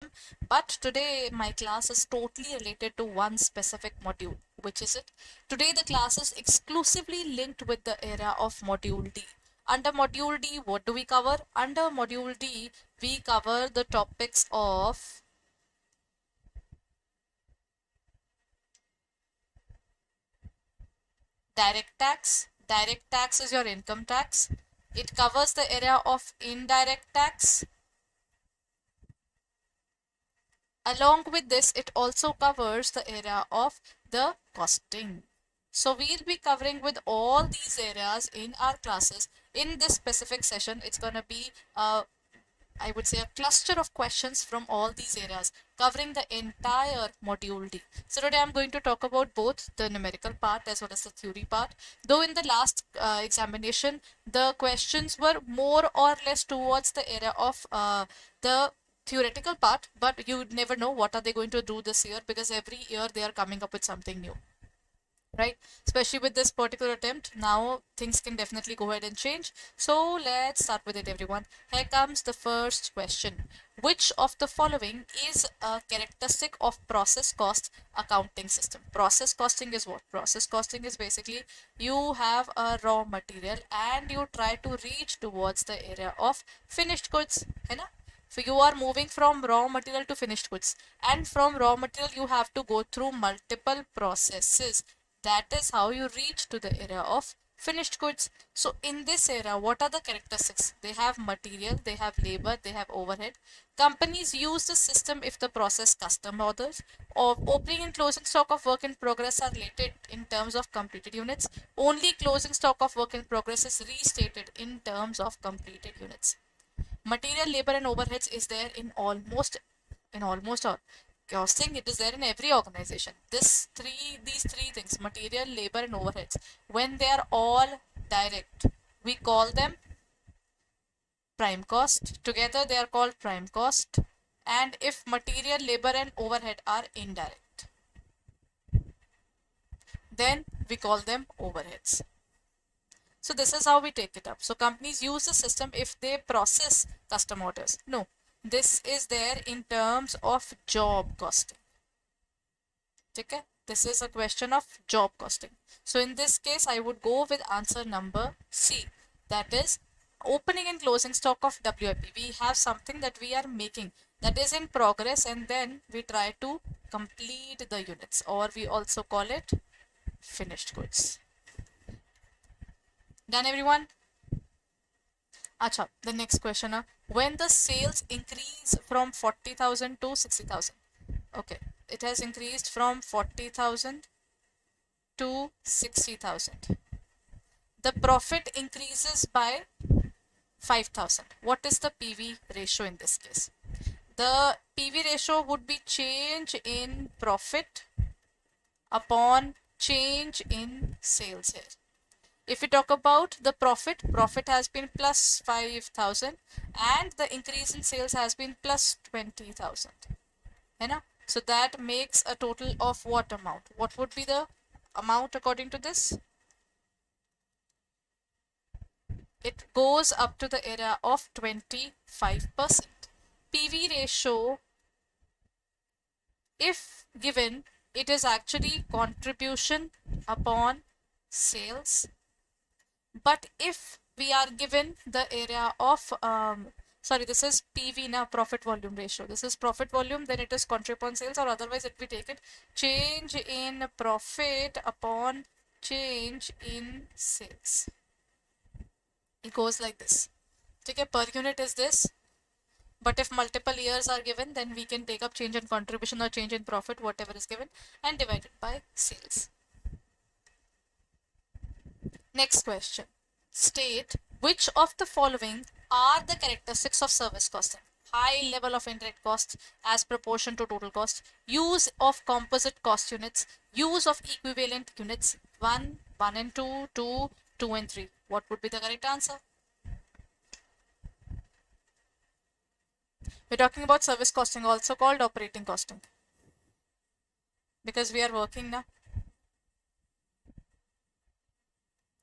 FM, but today my class is totally related to one specific module. Which is it? Today the class is exclusively linked with the area of module D. Under module D, what do we cover? Under module D, we cover the topics of direct tax. Direct tax is your income tax. It covers the area of indirect tax. Along with this, it also covers the area of the costing. So we'll be covering with all these areas in our classes. In this specific session, it's going to be I would say a cluster of questions from all these areas covering the entire module D. So today I'm going to talk about both the numerical part as well as the theory part. Though in the last examination, the questions were more or less towards the area of the theoretical part, but you never know what are they going to do this year, because every year they are coming up with something new, right? Especially with this particular attempt, now things can definitely go ahead and change. So let's start with it, everyone. Here comes the first question. Which of the following is a characteristic of process cost accounting system? Process costing is what? Process costing is basically you have a raw material and you try to reach towards the area of finished goods, है ना? So you are moving from raw material to finished goods, and from raw material you have to go through multiple processes. That is how you reach to the area of finished goods. So in this area, what are the characteristics? They have material, they have labor, they have overhead. Companies use the system if the process custom orders, or opening and closing stock of work in progress are related in terms of completed units. Only closing stock of work in progress is restated in terms of completed units. Material, labor and overheads is there in almost all costing. It is there in every organization. These three things, material, labor and overheads, when they are all direct, we call them prime cost. Together they are called prime cost. And if material, labor and overhead are indirect, then we call them overheads. So this is how we take it up. So companies use the system if they process custom orders. No, this is there in terms of job costing. Okay, this is a question of job costing. So in this case, I would go with answer number C. That is opening and closing stock of WIP. We have something that we are making that is in progress, and then we try to complete the units, or we also call it finished goods. Done, everyone? Acha, the next question. When the sales increase from 40,000 to 60,000. Okay, it has increased from 40,000 to 60,000. The profit increases by 5,000. What is the PV ratio in this case? The PV ratio would be change in profit upon change in sales here. If we talk about the profit has been plus 5,000 and the increase in sales has been plus 20,000. So that makes a total of what amount? What would be the amount according to this? It goes up to the area of 25%. PV ratio, if given, it is actually contribution upon sales. But if we are given the area of, sorry, this is PV now, profit volume ratio. This is profit volume, then it is contribution upon sales, or otherwise if we take it, change in profit upon change in sales. It goes like this. Okay, per unit is this. But if multiple years are given, then we can take up change in contribution or change in profit, whatever is given, and divide it by sales. Next question. State which of the following are the characteristics of service costing? High level of indirect costs as proportion to total cost, use of composite cost units, use of equivalent units, 1, 1 and 2, 2, 2 and 3. What would be the correct answer? We're talking about service costing, also called operating costing, because we are working now.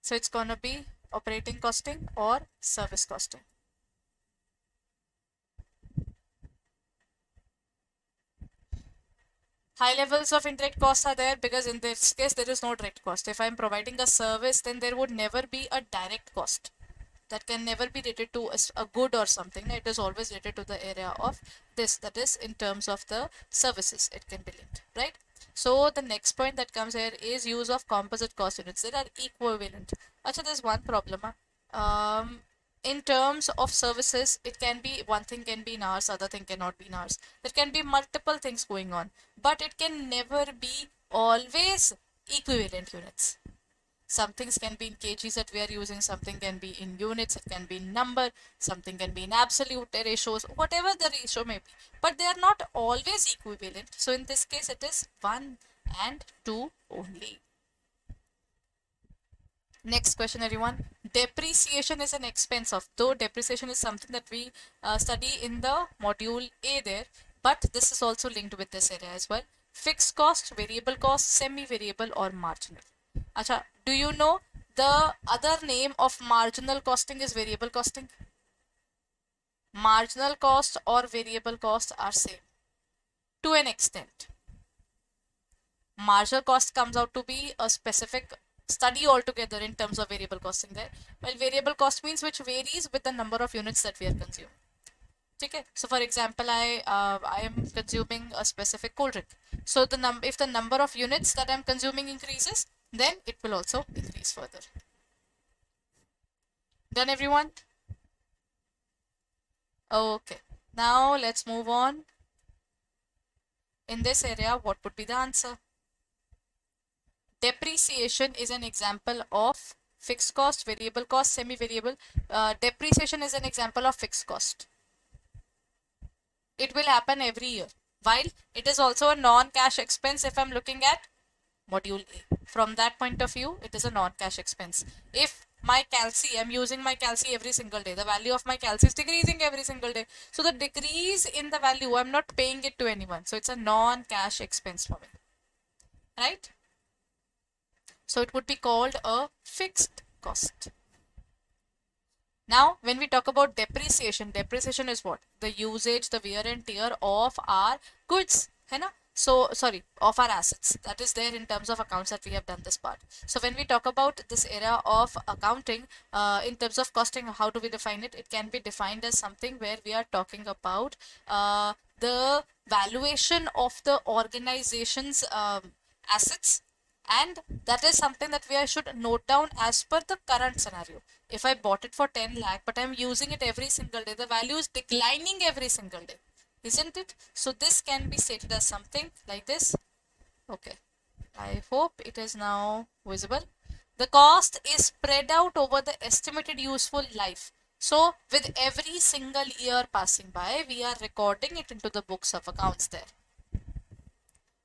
So it's going to be operating costing or service costing. High levels of indirect costs are there because in this case there is no direct cost. If I'm providing a service, then there would never be a direct cost. That can never be related to a good or something. It is always related to the area of this, that is in terms of the services it can be linked, right? So the next point that comes here is use of composite cost units that are equivalent. Actually, there's one problem. In terms of services, it can be one thing can be in hours, other thing cannot be in hours. There can be multiple things going on, but it can never be always equivalent units. Some things can be in kgs that we are using, something can be in units, it can be in number, something can be in absolute ratios, whatever the ratio may be. But they are not always equivalent. So in this case, it is 1 and 2 only. Next question, everyone. Depreciation is an expense of, though depreciation is something that we study in the module A there, but this is also linked with this area as well. Fixed cost, variable cost, semi-variable or marginal. Acha, do you know the other name of marginal costing is variable costing? Marginal cost or variable cost are same to an extent. Marginal cost comes out to be a specific study altogether in terms of variable costing there. Well, variable cost means which varies with the number of units that we are consuming. Okay, so for example, I am consuming a specific cold drink. So if the number of units that I'm consuming increases, then it will also increase further. Done, everyone? Okay, now let's move on. In this area, what would be the answer? Depreciation is an example of fixed cost, variable cost, semi-variable. Depreciation is an example of fixed cost. It will happen every year, while it is also a non-cash expense if I'm looking at module A. From that point of view, it is a non-cash expense. If my calci, I'm using my calci every single day, the value of my calci is decreasing every single day. So the decrease in the value, I'm not paying it to anyone. So it's a non-cash expense for me, right? So it would be called a fixed cost. Now, when we talk about depreciation, depreciation is what? The usage, the wear and tear of our goods, है ना? So, sorry, of our assets. That is there in terms of accounts that we have done this part. So, when we talk about this area of accounting, in terms of costing, how do we define it? It can be defined as something where we are talking about the valuation of the organization's assets, and that is something that we should note down as per the current scenario. If I bought it for 10 lakh, but I'm using it every single day, the value is declining every single day, isn't it? So this can be stated as something like this. Okay, I hope it is now visible. The cost is spread out over the estimated useful life. So with every single year passing by, we are recording it into the books of accounts there.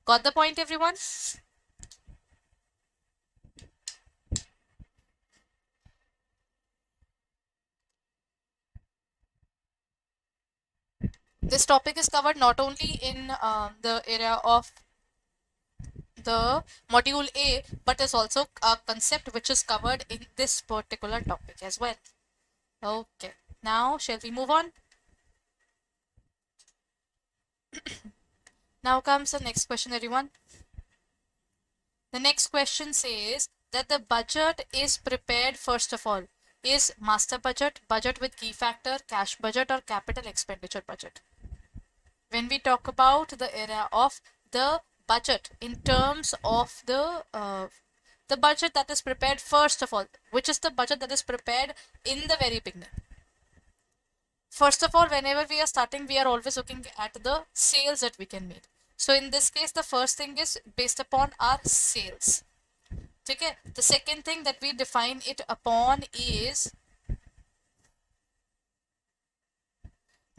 Got the point, everyone? This topic is covered not only in the area of the module A, but is also a concept which is covered in this particular topic as well. Okay, now shall we move on? Now comes the next question, everyone. The next question says that the budget is prepared first of all. Is master budget, budget with key factor, cash budget, or capital expenditure budget? When we talk about the area of the budget in terms of the budget that is prepared first of all, which is the budget that is prepared in the very beginning. First of all, whenever we are starting, we are always looking at the sales that we can make. So in this case, the first thing is based upon our sales. Okay. The second thing that we define it upon is,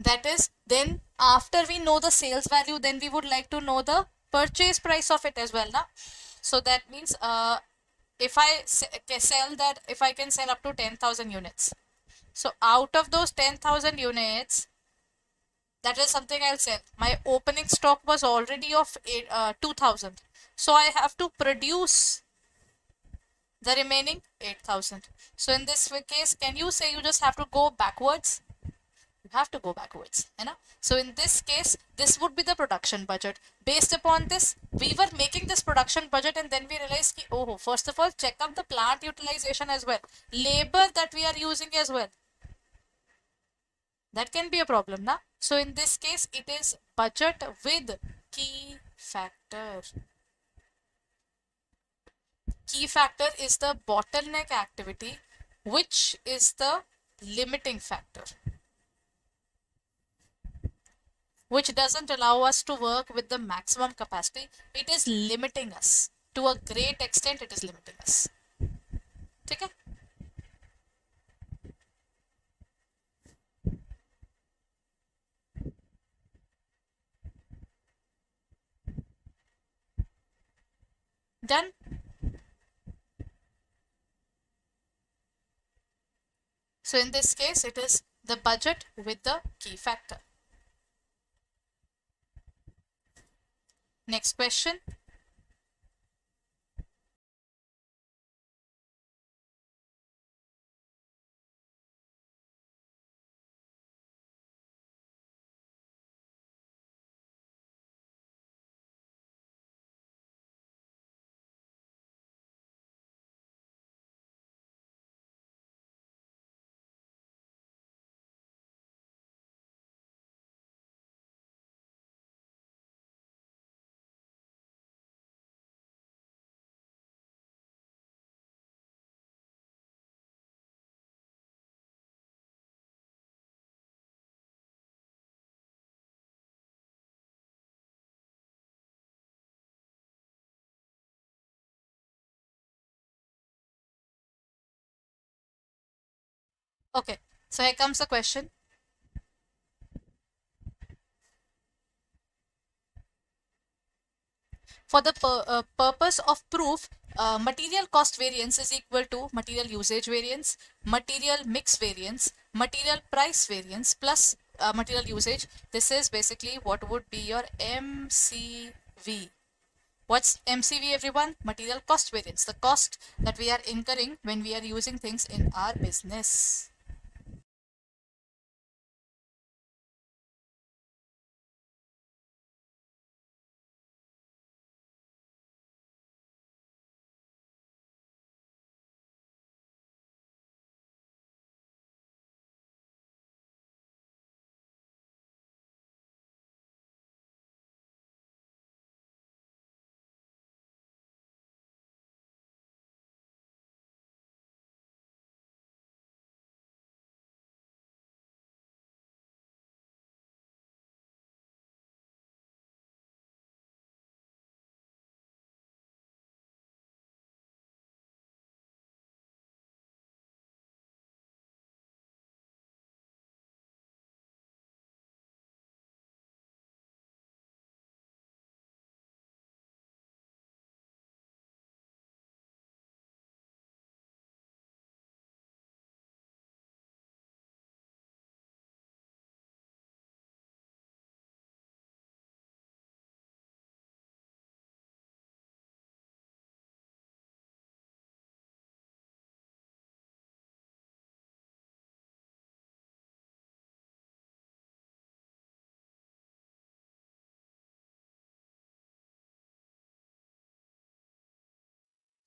that is, then after we know the sales value, then we would like to know the purchase price of it as well, na? So that means if I sell that, if I can sell up to 10,000 units, so out of those 10,000 units, that is something I'll sell. My opening stock was already of 2,000, so I have to produce the remaining 8,000. So in this case, can you say you just have to go backwards? You have to go backwards, है ना? So in this case, this would be the production budget. Based upon this, we were making this production budget and then we realized ki, oh, first of all, check up the plant utilization as well. Labor that we are using as well. That can be a problem, na? So in this case, it is budget with key factor. Key factor is the bottleneck activity, which is the limiting factor, which doesn't allow us to work with the maximum capacity. It is limiting us. To a great extent, it is limiting us. ठीक है? Done? So in this case, it is the budget with the key factor. Next question. Okay, so here comes the question. For the purpose of proof, material cost variance is equal to material usage variance, material mix variance, material price variance plus material usage. This is basically what would be your MCV. What's MCV, everyone? Material cost variance, the cost that we are incurring when we are using things in our business.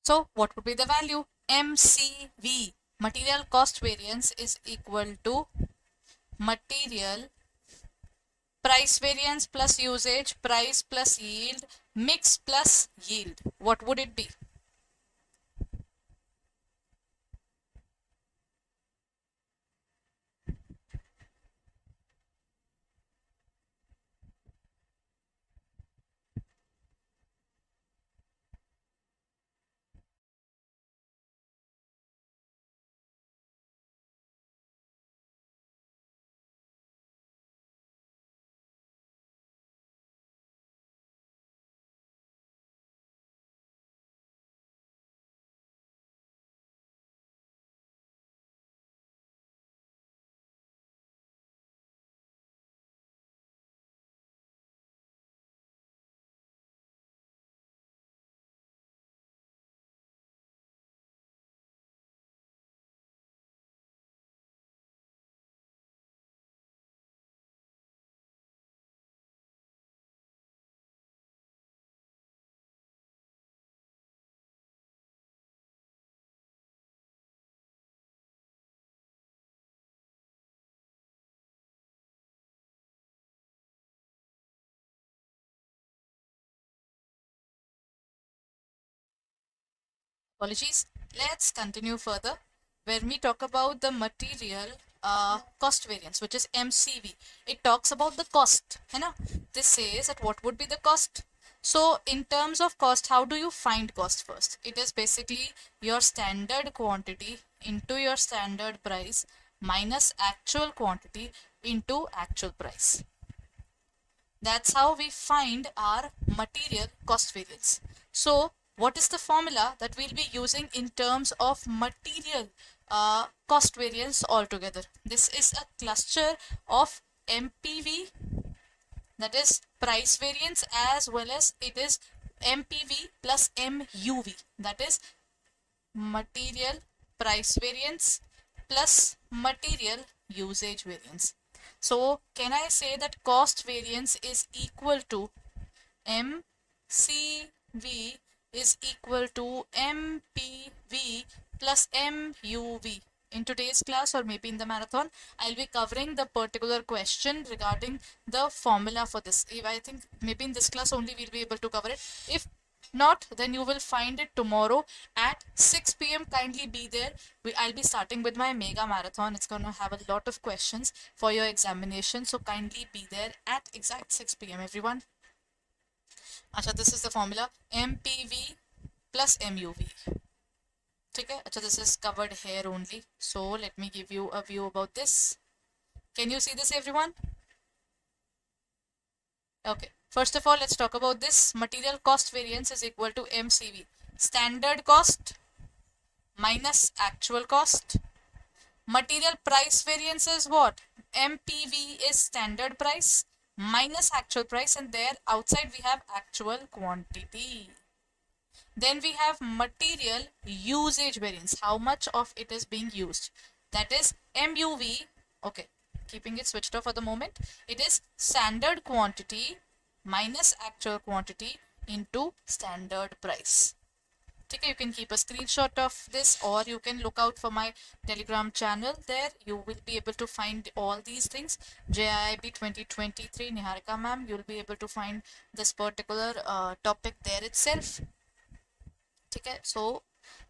So what would be the value? MCV, material cost variance, is equal to material price variance plus usage, price plus yield, mix plus yield. What would it be? Apologies. Let's continue further. When we talk about the material cost variance, which is MCV, it talks about the cost. है ना? This says that what would be the cost. So in terms of cost, how do you find cost first? It is basically your standard quantity into your standard price minus actual quantity into actual price. That's how we find our material cost variance. So what is the formula that we'll be using in terms of material cost variance altogether? This is a cluster of MPV, that is price variance, as well as it is MPV plus MUV, that is material price variance plus material usage variance. So can I say that cost variance is equal to MCV is equal to MPV plus MUV? In today's class, or maybe in the marathon, I'll be covering the particular question regarding the formula for this. If I think maybe in this class only we'll be able to cover it. If not, then you will find it tomorrow at 6 p.m. Kindly be there. I'll be starting with my mega marathon. It's going to have a lot of questions for your examination. So kindly be there at exact 6 p.m. everyone. Acha, this is the formula MPV plus MUV. Okay, acha, this is covered here only. So let me give you a view about this. Can you see this, everyone? Okay. First of all, let's talk about this. Material cost variance is equal to MCV. Standard cost minus actual cost. Material price variance is what? MPV is standard price minus actual price, and there outside we have actual quantity. Then we have material usage variance, how much of it is being used. That is MUV. Okay, keeping it switched off for the moment. It is standard quantity minus actual quantity into standard price. Okay, you can keep a screenshot of this, or you can look out for my Telegram channel. There you will be able to find all these things. JAIIB 2023 Niharika ma'am, you'll be able to find this particular topic there itself. Okay, so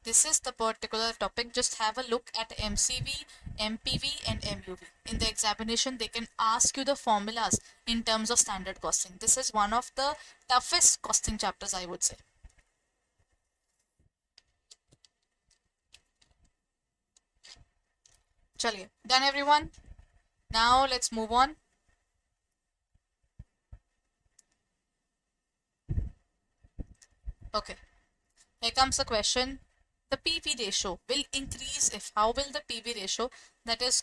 this is the particular topic. Just have a look at MCV, MPV and MUV. In the examination, they can ask you the formulas in terms of standard costing. This is one of the toughest costing chapters, I would say. Chaliye, done everyone? Now let's move on. Okay, here comes the question. The PV ratio will increase if, how will the PV ratio, that is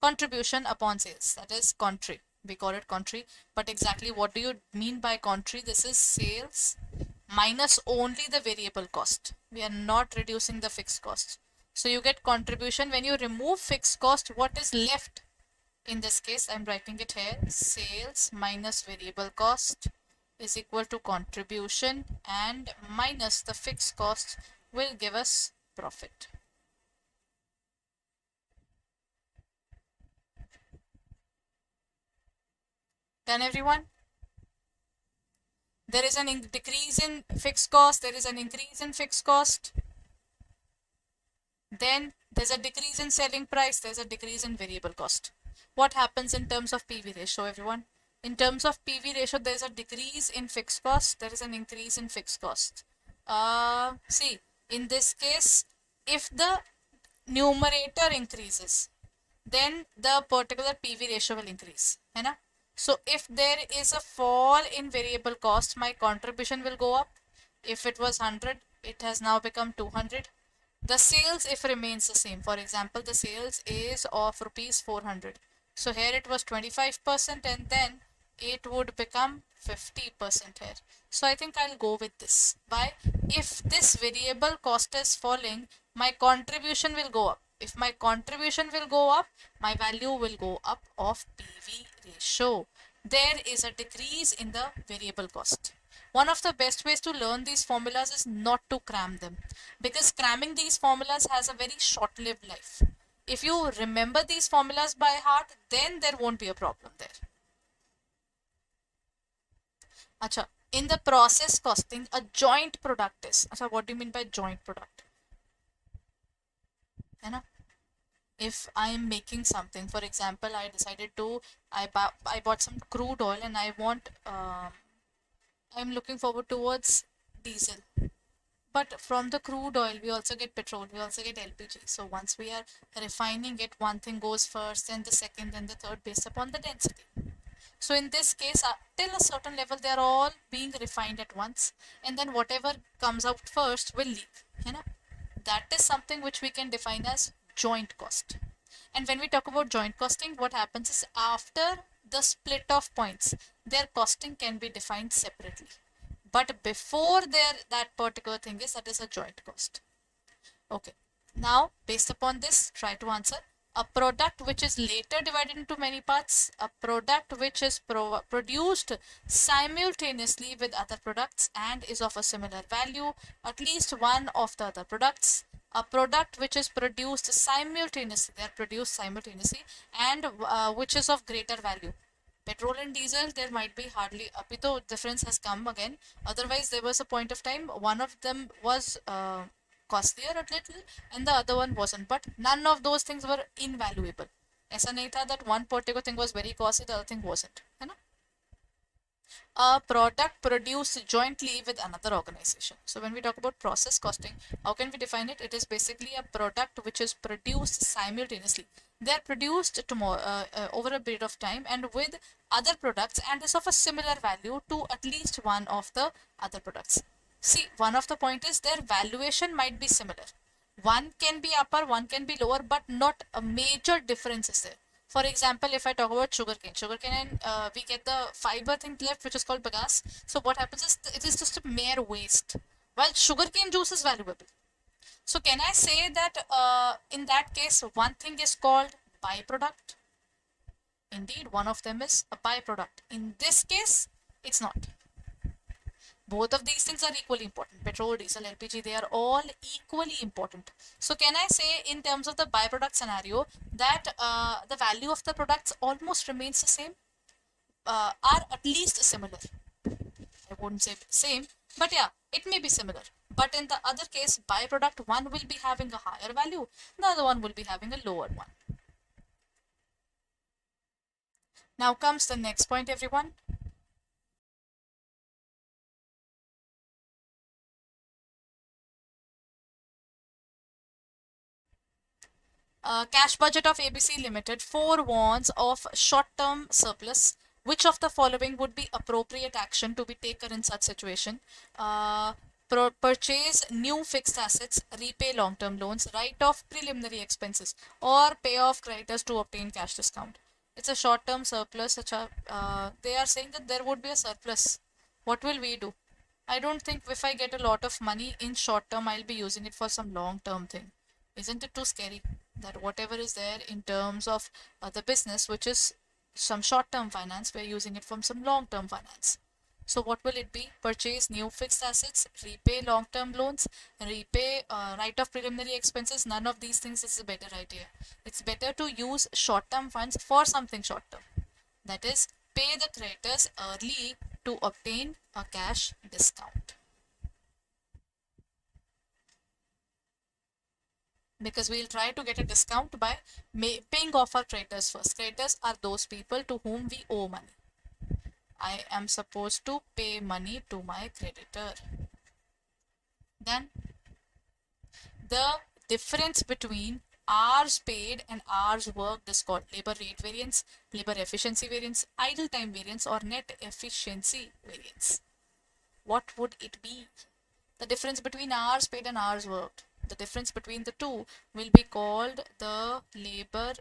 contribution upon sales, that is contri, we call it contri, but exactly what do you mean by contri? This is sales minus only the variable cost. We are not reducing the fixed cost. So you get contribution. When you remove fixed cost, what is left? In this case, I'm writing it here, sales minus variable cost is equal to contribution, and minus the fixed cost will give us profit. Done everyone? There is an decrease in fixed cost, there is an increase in fixed cost. Then there's a decrease in selling price, there's a decrease in variable cost. What happens in terms of PV ratio, everyone? In terms of PV ratio, there's a decrease in fixed cost, there is an increase in fixed cost. See, in this case, if the numerator increases, then the particular PV ratio will increase. है ना? So if there is a fall in variable cost, my contribution will go up. If it was 100, it has now become 200. The sales, if remains the same, for example, the sales is of rupees 400. So here it was 25%, and then it would become 50% here. So I think I'll go with this. Why? If this variable cost is falling, my contribution will go up. If my contribution will go up, my value will go up of PV ratio. There is a decrease in the variable cost. One of the best ways to learn these formulas is not to cram them, because cramming these formulas has a very short-lived life. If you remember these formulas by heart, then there won't be a problem there. Acha, In the process costing, a joint product is, so what do you mean by joint product? है ना? If I am making something, for example, I decided to, I bought some crude oil and I want, I'm looking forward towards diesel. But from the crude oil, we also get petrol, we also get LPG. So once we are refining it, one thing goes first, then the second, then the third, based upon the density. So in this case, till a certain level, they are all being refined at once, and then whatever comes out first will leave. You know, that is something which we can define as joint cost. And when we talk about joint costing, what happens is after the split of points, their costing can be defined separately. But before there, that particular thing is, that is a joint cost. Okay. Now, based upon this, try to answer. A product which is later divided into many parts, a product which is produced simultaneously with other products and is of a similar value, at least one of the other products, a product which is produced simultaneously, they are produced simultaneously, and which is of greater value. Petrol and diesel, there might be hardly, abhi to difference has come again. Otherwise, there was a point of time, one of them was costlier a little and the other one wasn't. But none of those things were invaluable. ऐसा नहीं था that one particular thing was very costly, the other thing wasn't. है ना? A product produced jointly with another organization. So when we talk about process costing, how can we define it? It is basically a product which is produced simultaneously. They are produced tomorrow, over a period of time and with other products and is of a similar value to at least one of the other products. See, one of the point is their valuation might be similar. One can be upper, one can be lower, but not a major difference is there. For example, if I talk about sugarcane and we get the fiber thing left, which is called bagasse. So what happens is it is just a mere waste. While sugarcane juice is valuable. So can I say that in that case, one thing is called byproduct? Indeed, one of them is a byproduct. In this case, it's not. Both of these things are equally important. Petrol, diesel, LPG, they are all equally important. So can I say in terms of the byproduct scenario that the value of the products almost remains the same, are at least similar. I wouldn't say same, but yeah, it may be similar. But in the other case, byproduct, one will be having a higher value, the other one will be having a lower one. Now comes the next point, everyone. Cash budget of ABC Limited forewarns of short-term surplus. Which of the following would be appropriate action to be taken in such situation? Purchase new fixed assets, repay long-term loans, write off preliminary expenses, or pay off creditors to obtain cash discount. It's a short-term surplus. They are saying that there would be a surplus. What will we do? I don't think if I get a lot of money in short term, I'll be using it for some long-term thing. Isn't it too scary that whatever is there in terms of the business, which is some short-term finance, we're using it from some long-term finance? So what will it be? Purchase new fixed assets, repay long-term loans, repay write off preliminary expenses. None of these things is a better idea. It's better to use short-term funds for something short-term. That is, pay the creditors early to obtain a cash discount. Because we'll try to get a discount by paying off our creditors first. Creditors are those people to whom we owe money. I am supposed to pay money to my creditor. Then the difference between hours paid and hours worked is called labor rate variance, labor efficiency variance, idle time variance, or net efficiency variance. What would it be? The difference between hours paid and hours worked. The difference between the two will be called the labor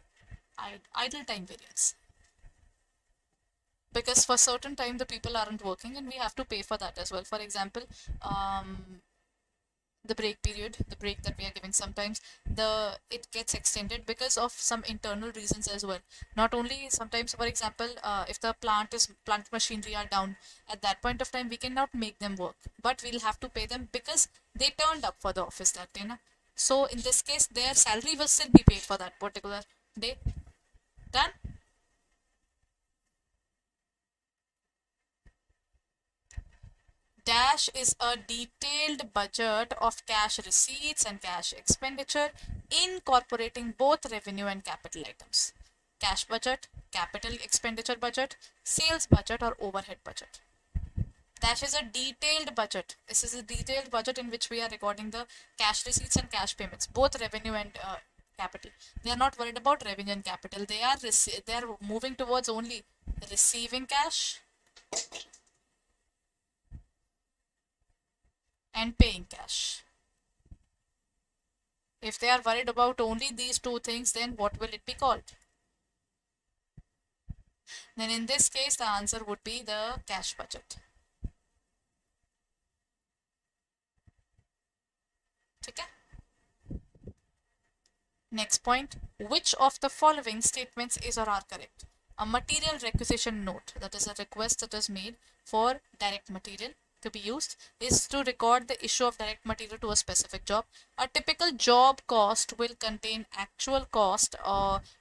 idle time variance. Because for certain time the people aren't working and we have to pay for that as well. For example, the break period, the break that we are giving, sometimes it gets extended because of some internal reasons as well. Not only sometimes, for example, if the plant machinery are down, at that point of time we cannot make them work, but we'll have to pay them because they turned up for the office that day, na? So in this case their salary will still be paid for that particular day. Done. dash is a detailed budget of cash receipts and cash expenditure, incorporating both revenue and capital items. Cash budget, capital expenditure budget, sales budget or overhead budget. Dash is a detailed budget. This is a detailed budget in which we are recording the cash receipts and cash payments, both revenue and capital. They are not worried about revenue and capital. They are moving towards only receiving cash and paying cash. If they are worried about only these two things, then what will it be called? Then in this case, the answer would be the cash budget. Okay? Next point, which of the following statements is or are correct? A material requisition note, that is a request that is made for direct material to be used, is to record the issue of direct material to a specific job. A typical job cost will contain actual cost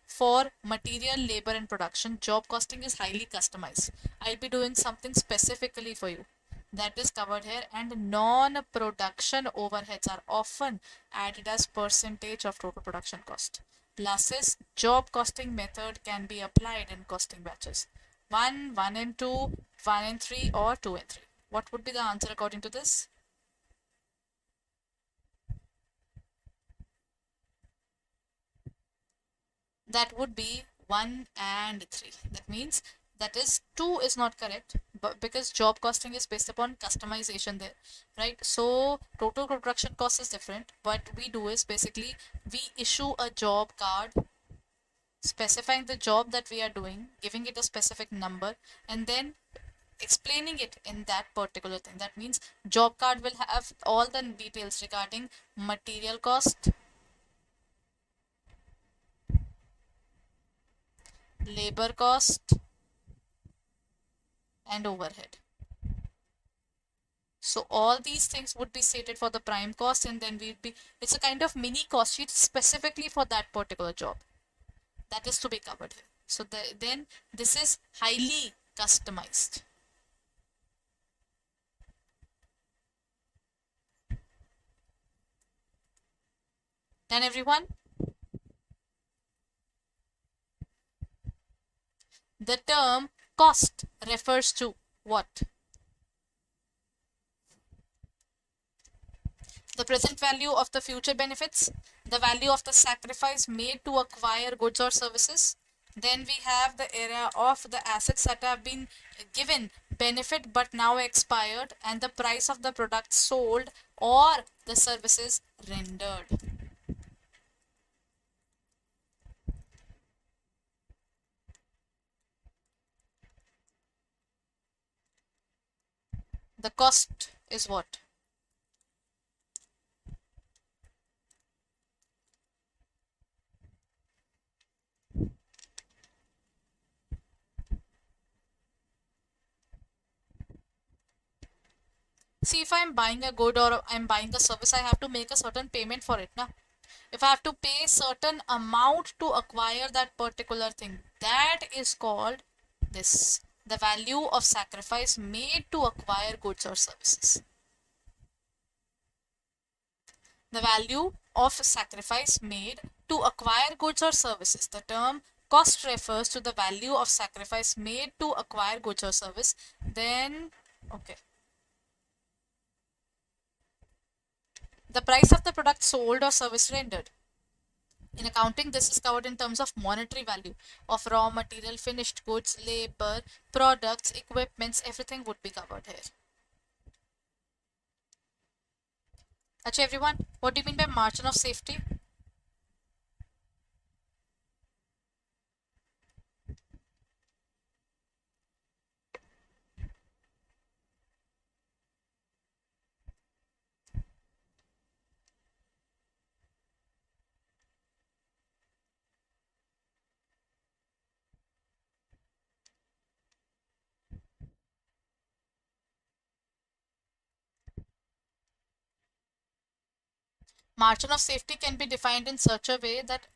for material, labor and production. Job costing is highly customized. I'll be doing something specifically for you. That is covered here, and non-production overheads are often added as percentage of total production cost. Pluses, job costing method can be applied in costing batches. 1, 1 and 2, 1 and 3 or 2 and 3. What would be the answer according to this? That would be 1 and 3. That means that is 2 is not correct, but because job costing is based upon customization there, right? So total production cost is different. What we do is basically we issue a job card specifying the job that we are doing, giving it a specific number, and then explaining it in that particular thing. That means job card will have all the details regarding material cost, labor cost and overhead. So all these things would be stated for the prime cost, and then it's a kind of mini cost sheet specifically for that particular job that is to be covered here. So then this is highly customized. Done, everyone? The term cost refers to what? The present value of the future benefits, the value of the sacrifice made to acquire goods or services. Then we have the area of the assets that have been given benefit but now expired, and the price of the product sold or the services rendered. The cost is what? See, if I'm buying a good or I'm buying a service, I have to make a certain payment for it. Now, if I have to pay certain amount to acquire that particular thing, that is called this, the value of sacrifice made to acquire goods or services. The value of sacrifice made to acquire goods or services. The term cost refers to the value of sacrifice made to acquire goods or service. Then, okay. The price of the product sold or service rendered. In accounting, this is covered in terms of monetary value of raw material, finished goods, labor, products, equipments, everything would be covered here. Achha, everyone, what do you mean by margin of safety? Margin of safety can be defined in such a way that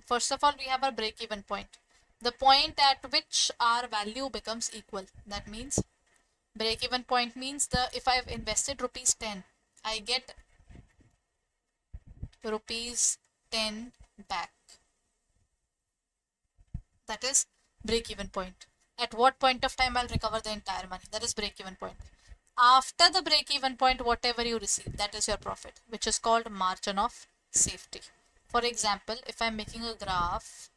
first of all we have our break-even point, the point at which our value becomes equal. That means Break even point means the if I've invested rupees 10, I get rupees 10 back. That is break even point. At what point of time I'll recover the entire money? That is break even point. After the break even point, whatever you receive, that is your profit, which is called margin of safety. For example, if I'm making a graph,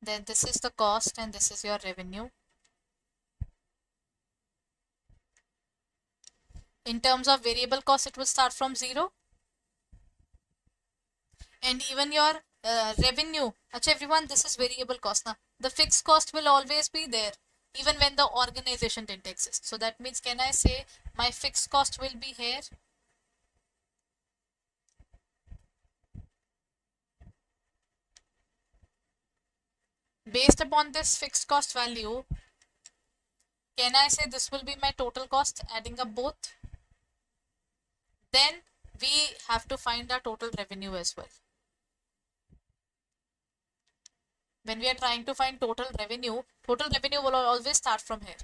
then this is the cost and this is your revenue. In terms of variable cost, it will start from 0. And even your revenue. Achha, everyone, this is variable cost. Now, the fixed cost will always be there, even when the organization didn't exist. So that means, can I say my fixed cost will be here? Based upon this fixed cost value, can I say this will be my total cost, adding up both? Then we have to find our total revenue as well. When we are trying to find total revenue will always start from here.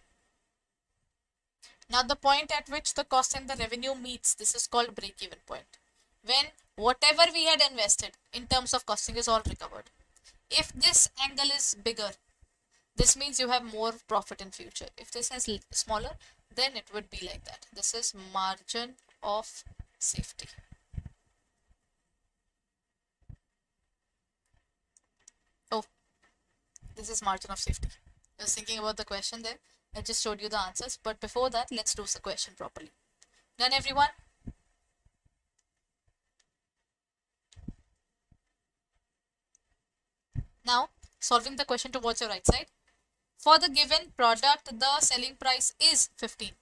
Now the point at which the cost and the revenue meets, this is called break-even point. When whatever we had invested in terms of costing is all recovered. If this angle is bigger, this means you have more profit in future. If this is smaller, then it would be like that. This is margin of safety. Oh, this is margin of safety. I was thinking about the question there. I just showed you the answers. But before that, let's do the question properly. Done, everyone? Now, solving the question towards your right side. For the given product, the selling price is 15.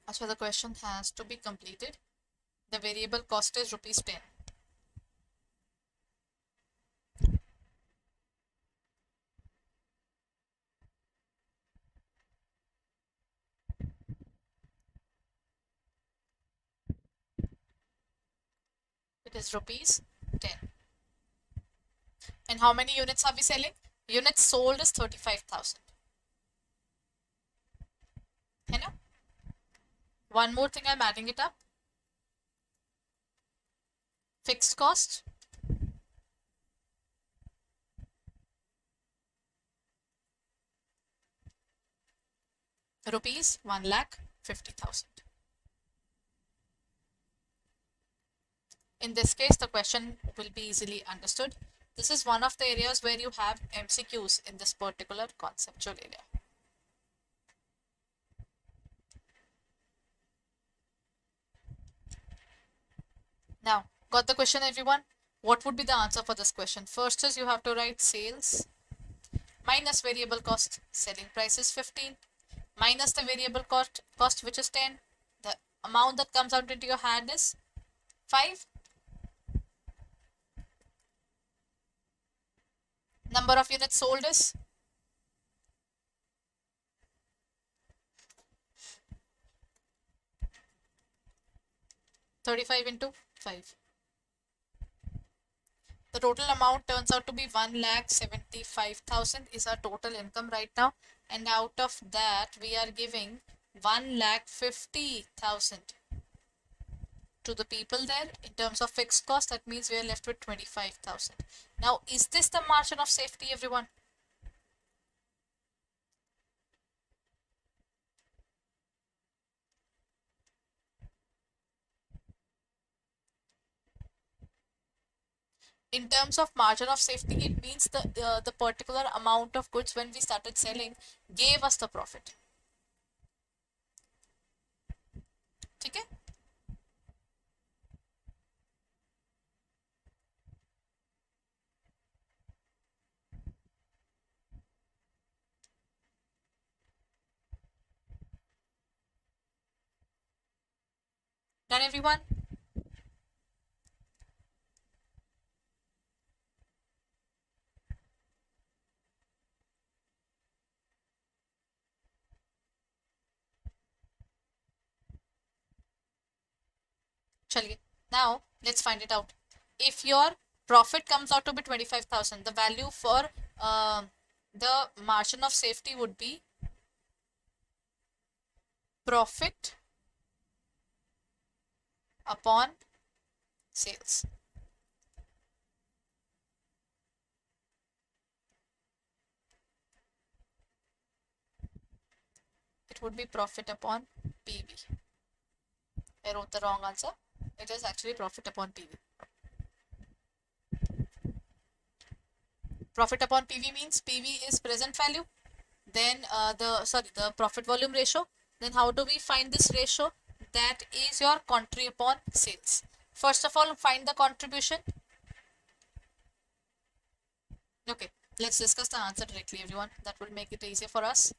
As for the question has to be completed. The variable cost is rupees 10. It is rupees 10. And how many units are we selling? Units sold is 35,000. है ना? One more thing, I'm adding it up. Fixed cost. Rupees 1,50,000. In this case, the question will be easily understood. This is one of the areas where you have MCQs in this particular conceptual area. Now, got the question, everyone? What would be the answer for this question? First is you have to write sales minus variable cost. Selling price is 15 minus the variable cost which is 10. The amount that comes out into your hand is 5. Number of units sold is 35 into 5. The total amount turns out to be 1,75,000 is our total income right now. And out of that, we are giving 1,50,000 to the people there in terms of fixed cost. That means we are left with 25,000. Now, is this the margin of safety, everyone? In terms of margin of safety, it means the particular amount of goods when we started selling gave us the profit. ठीक है? Done, everyone? चलिए. Now, let's find it out. If your Profit comes out to be 25,000. The value for the margin of safety would be profit upon sales. It would be profit upon PV. I wrote the wrong answer. It is actually profit upon PV. Profit upon PV means PV is present value. Then the profit volume ratio. Then how do we find this ratio? That is your contra upon sales. First of all, find the contribution. Okay, let's discuss the answer directly, everyone. That will make it easier for us.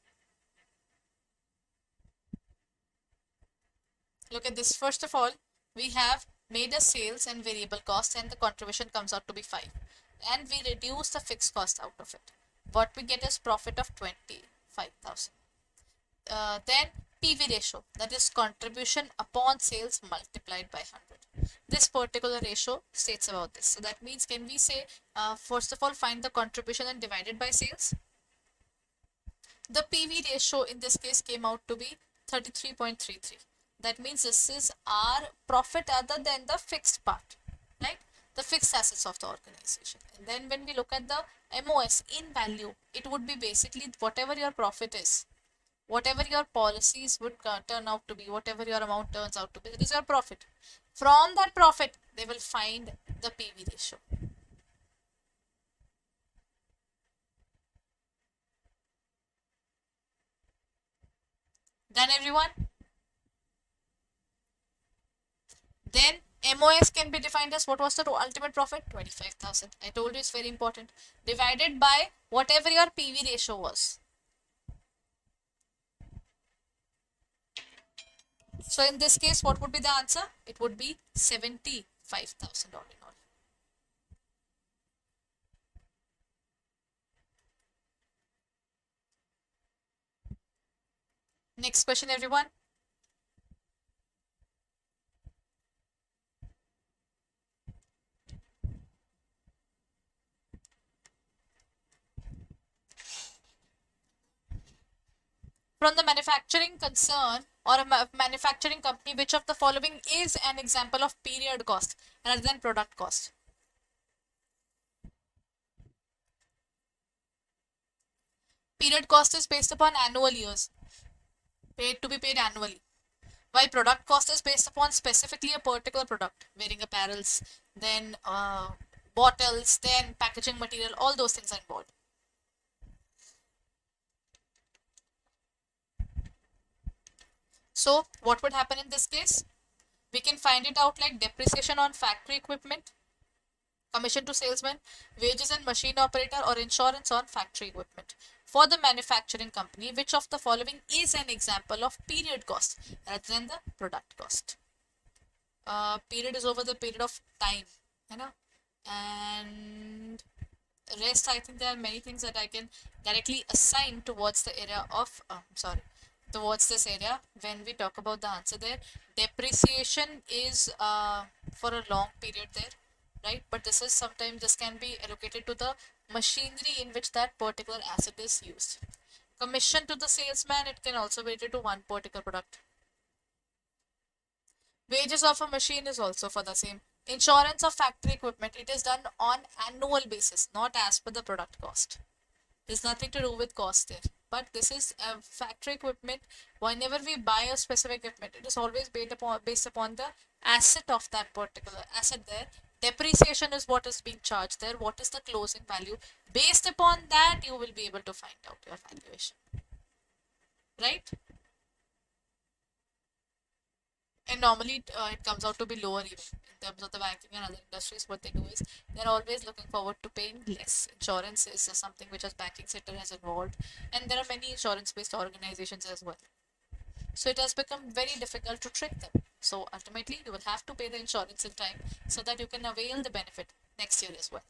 Look at this. First of all, we have made a sales and variable cost, and the contribution comes out to be 5. And we reduce the fixed cost out of it. What we get is profit of 25,000. Then PV ratio, that is contribution upon sales multiplied by 100. This particular ratio states about this. So that means, can we say, first of all, find the contribution and divide it by sales? The PV ratio in this case came out to be 33.33. That means this is our profit other than the fixed part, right? The fixed assets of the organization. And then when we look at the MOS in value, it would be basically whatever your profit is, whatever your policies would turn out to be, whatever your amount turns out to be, that is your profit. From that profit, they will find the PV ratio. Done, everyone? Then MOS can be defined as, what was the ultimate profit? 25,000. I told you it's very important. Divided by whatever your PV ratio was. So in this case, what would be the answer? It would be 75,000 all in all. Next question, everyone. From the manufacturing concern or a manufacturing company, which of the following is an example of period cost rather than product cost? Period cost is based upon annual years, paid to be paid annually. While product cost is based upon specifically a particular product, wearing apparels, then bottles, then packaging material, all those things are involved. So what would happen in this case? We can find it out like depreciation on factory equipment, commission to salesman, wages and machine operator, or insurance on factory equipment. For the manufacturing company, which of the following is an example of period cost rather than the product cost? Period is over the period of time, you know, and rest, I think there are many things that I can directly assign towards the area of towards this area when we talk about the answer there. Depreciation is for a long period there, right? But this is sometimes, this can be allocated to the machinery in which that particular asset is used. Commission to the salesman, it can also be related to one particular product. Wages of a machine is also for the same. Insurance of factory equipment, it is done on annual basis, not as per the product cost. There's nothing to do with cost there. But this is a factory equipment. Whenever we buy a specific equipment, it is always based upon the asset of that particular asset there. Depreciation is what is being charged there. What is the closing value? Based upon that, you will be able to find out your valuation. Right? And normally it comes out to be lower even in terms of the banking and other industries. What they do is they're always looking forward to paying less. Insurance is something which as banking sector has involved, and there are many insurance based organizations as well. So it has become very difficult to trick them. So ultimately you will have to pay the insurance in time so that you can avail the benefit next year as well.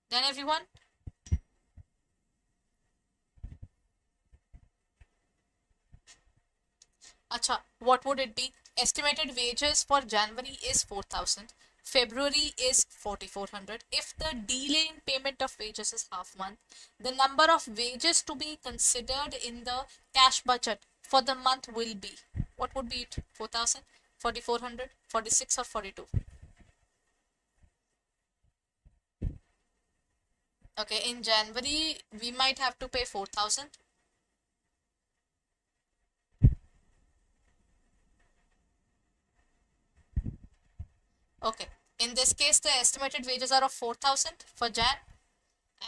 Then everyone, Acha, what would it be? Estimated wages for January is 4,000. February is 4400. If the delay in payment of wages is half month, the number of wages to be considered in the cash budget for the month will be, what would be it? 4000, 4400, 46 or 42? Okay, in January we might have to pay 4000. Okay, in this case the estimated wages are of 4000 for Jan,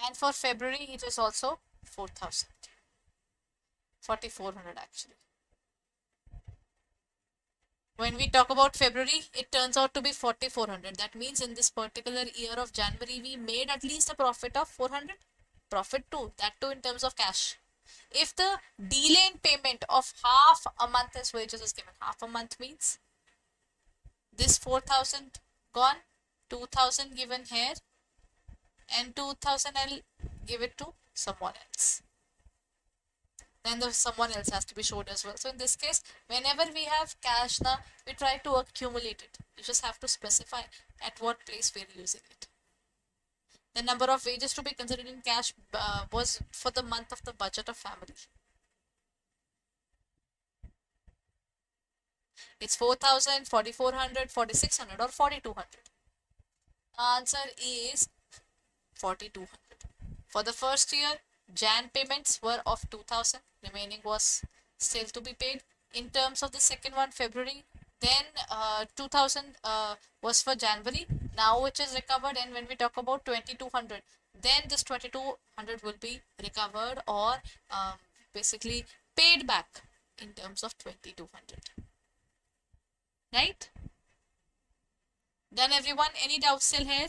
and for February it is also 4000, 4400 actually. When we talk about February, it turns out to be 4400. That means in this particular year of January, we made at least a profit of 400. Profit too, that too in terms of cash. If the delay in payment of half a month as wages is given, half a month means this 4000 gone, 2000 given here, and 2000 I'll give it to someone else. Then the someone else has to be showed as well. So in this case, whenever we have cash now, we try to accumulate it. You just have to specify at what place we are using it. The number of wages to be considered in cash was for the month of the budget of family. It's 4000, 4400, 4600 or 4200. Answer is 4200. For the first year, Jan payments were of 2000, remaining was still to be paid. In terms of the second one, February, then 2000 was for January, now which is recovered. And when we talk about 2200, then this 2200 will be recovered or basically paid back in terms of 2200. Right? Done everyone? Any doubts still here?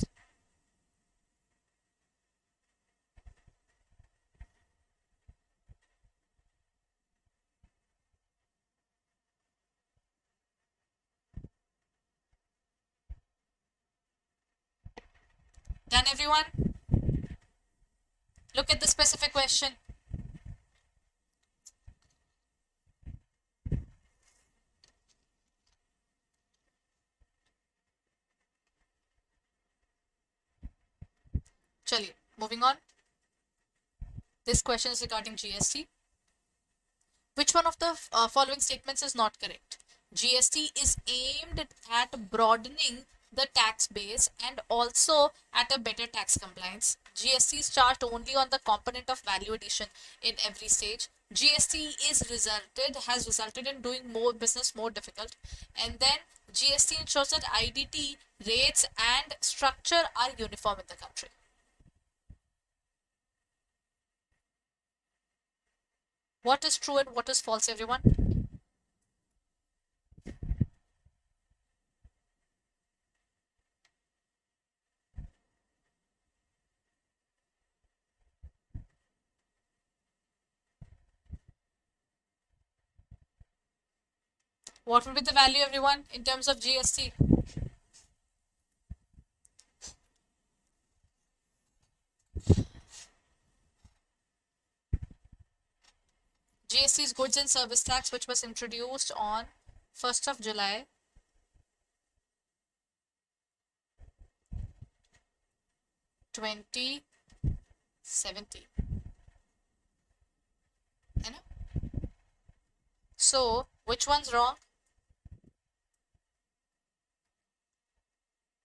Done everyone? Look at the specific question. Chaliye, moving on. This question is regarding GST. Which one of the following statements is not correct? GST is aimed at broadening the tax base and also at a better tax compliance. GST is charged only on the component of value addition in every stage. GST has resulted in doing more business more difficult. And then GST ensures that IDT rates and structure are uniform in the country. What is true and what is false, everyone? What will be the value, everyone, in terms of GST? GST is goods and service tax, which was introduced on 1st of July 2017. So, which one's wrong?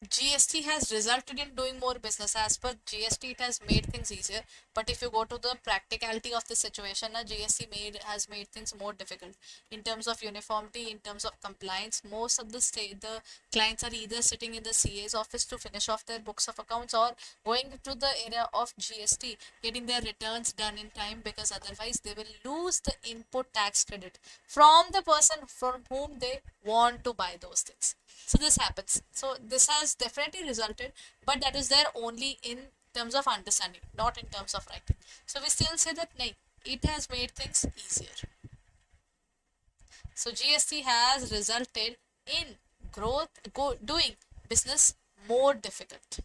GST has resulted in doing more business. As per GST, it has made things easier. But if you go to the practicality of the situation, GST has made things more difficult in terms of uniformity, in terms of compliance. Most of the clients are either sitting in the CA's office to finish off their books of accounts or going to the area of GST, getting their returns done in time, because otherwise they will lose the input tax credit from the person from whom they want to buy those things. So this happens. So this has definitely resulted, but that is there only in terms of understanding, not in terms of writing. So we still say that it has made things easier. So GST has resulted in doing business more difficult.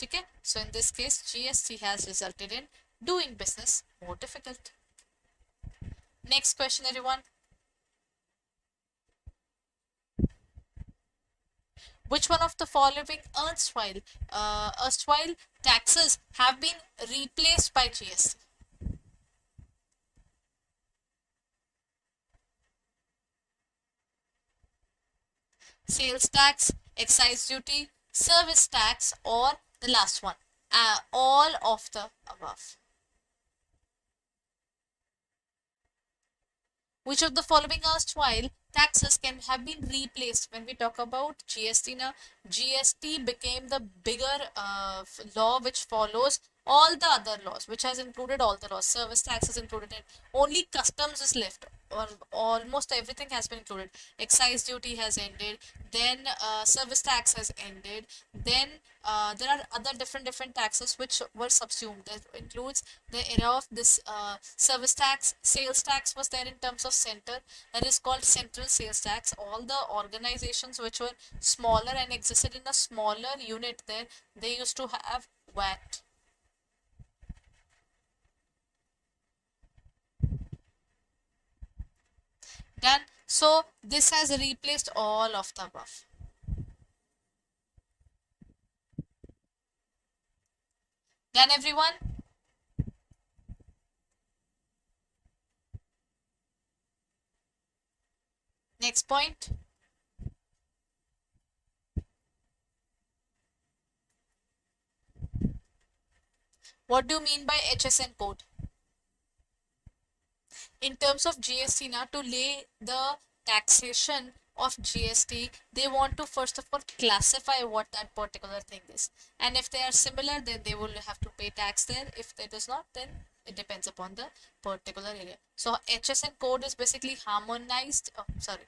Okay? So in this case, GST has resulted in doing business more difficult. Next question, everyone. Which one of the following erstwhile taxes have been replaced by GST? Sales tax, excise duty, service tax, or the last one? All of the above. Which of the following erstwhile taxes can have been replaced? When we talk about GST now, GST became the bigger law which follows all the other laws, which has included all the laws. Service tax is included in. Only customs is left, or almost everything has been included. Excise duty has ended. Then service tax has ended. Then there are other different taxes which were subsumed. That includes the era of this service tax. Sales tax was there in terms of center, that is called central sales tax. All the organizations which were smaller and existed in a smaller unit there, they used to have VAT. Done. So this has replaced all of the above. Done, everyone? Next point. What do you mean by HSN code? In terms of GST, now to lay the taxation of GST, they want to first of all classify what that particular thing is. And if they are similar, then they will have to pay tax there. If it is not, then it depends upon the particular area. So HSN code is basically harmonized. Oh, sorry.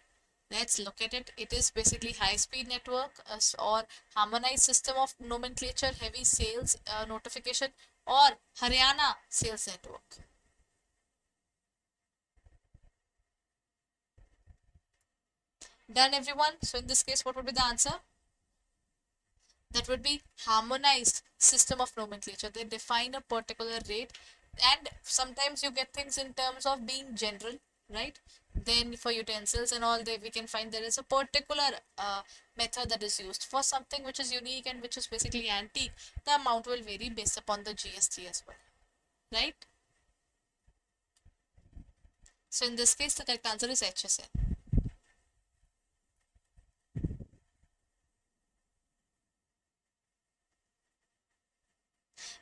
Let's look at it. It is basically high-speed network or harmonized system of nomenclature, heavy sales notification, or Haryana sales network. Done, everyone? So in this case, what would be the answer? That would be harmonized system of nomenclature. They define a particular rate, and sometimes you get things in terms of being general, right? Then for utensils and all, we can find there is a particular method that is used. For something which is unique and which is basically antique, the amount will vary based upon the GST as well, right? So in this case, the correct answer is HSN.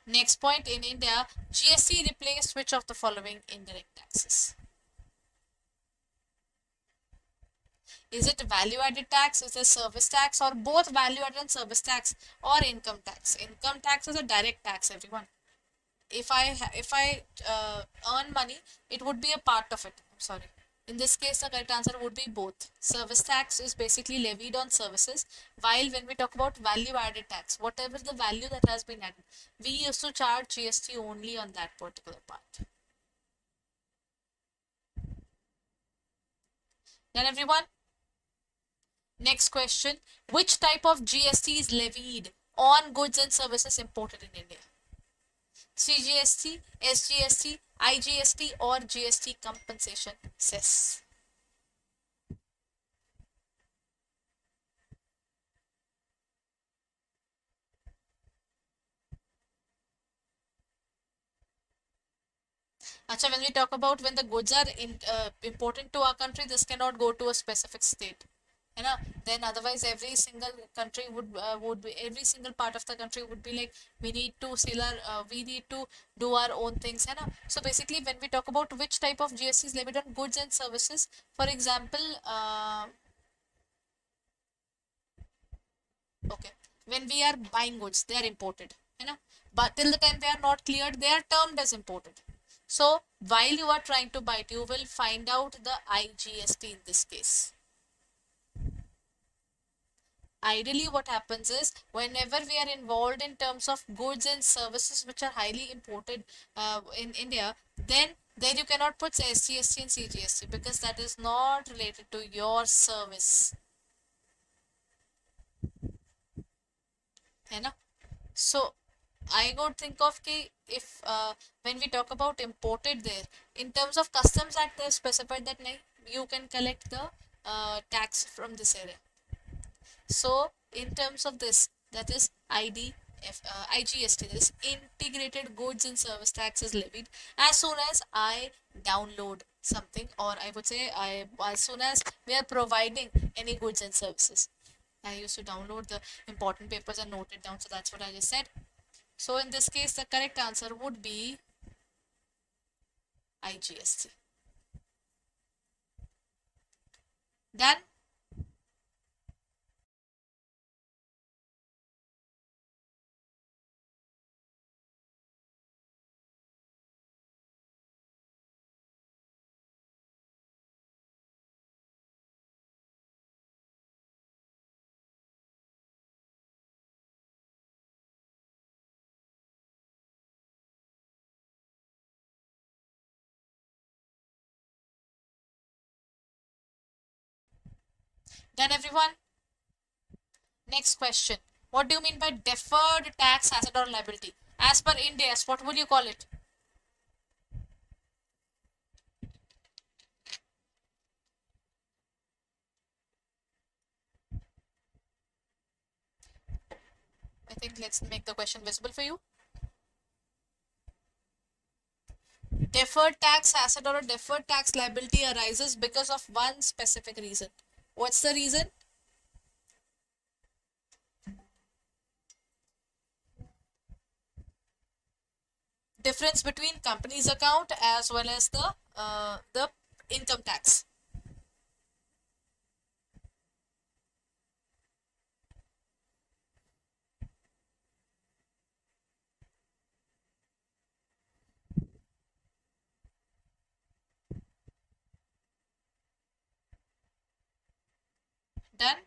Next point, in India, GST replaced which of the following indirect taxes? Is it value added tax, is it service tax, or both value added and service tax, or income tax? Income tax is a direct tax, everyone. If I earn money, it would be a part of it. I'm sorry. In this case, the correct answer would be both. Service tax is basically levied on services, while when we talk about value added tax, whatever the value that has been added, we used to charge GST only on that particular part. Then, everyone, next question. Which type of GST is levied on goods and services imported in India? CGST, SGST, IGST, or GST compensation cess? Acha, when we talk about when the goods are important to our country, this cannot go to a specific state. You know, then otherwise every single country would be, every single part of the country would be like, we need to sell our we need to do our own things, you know. So basically when we talk about which type of GST is levied on goods and services, for example, okay, when we are buying goods, they are imported, you know, but till the time they are not cleared, they are termed as imported. So while you are trying to buy it, you will find out the IGST in this case. Ideally, what happens is whenever we are involved in terms of goods and services which are highly imported in India, then there you cannot put SGST and CGST because that is not related to your service. है ना? So I would think of कि if when we talk about imported there, in terms of Customs Act, they have specified that you can collect the tax from this area. So in terms of this, that is IGST, this integrated goods and service tax is levied as soon as I download something, or I would say as soon as we are providing any goods and services. I used to download the important papers and note it down, so that's what I just said. So in this case, the correct answer would be IGST. Done? Done, everyone? Next question. What do you mean by deferred tax asset or liability? As per Ind AS, what would you call it? I think let's make the question visible for you. Deferred tax asset or a deferred tax liability arises because of one specific reason. What's the reason? Difference between company's account as well as the income tax. Done?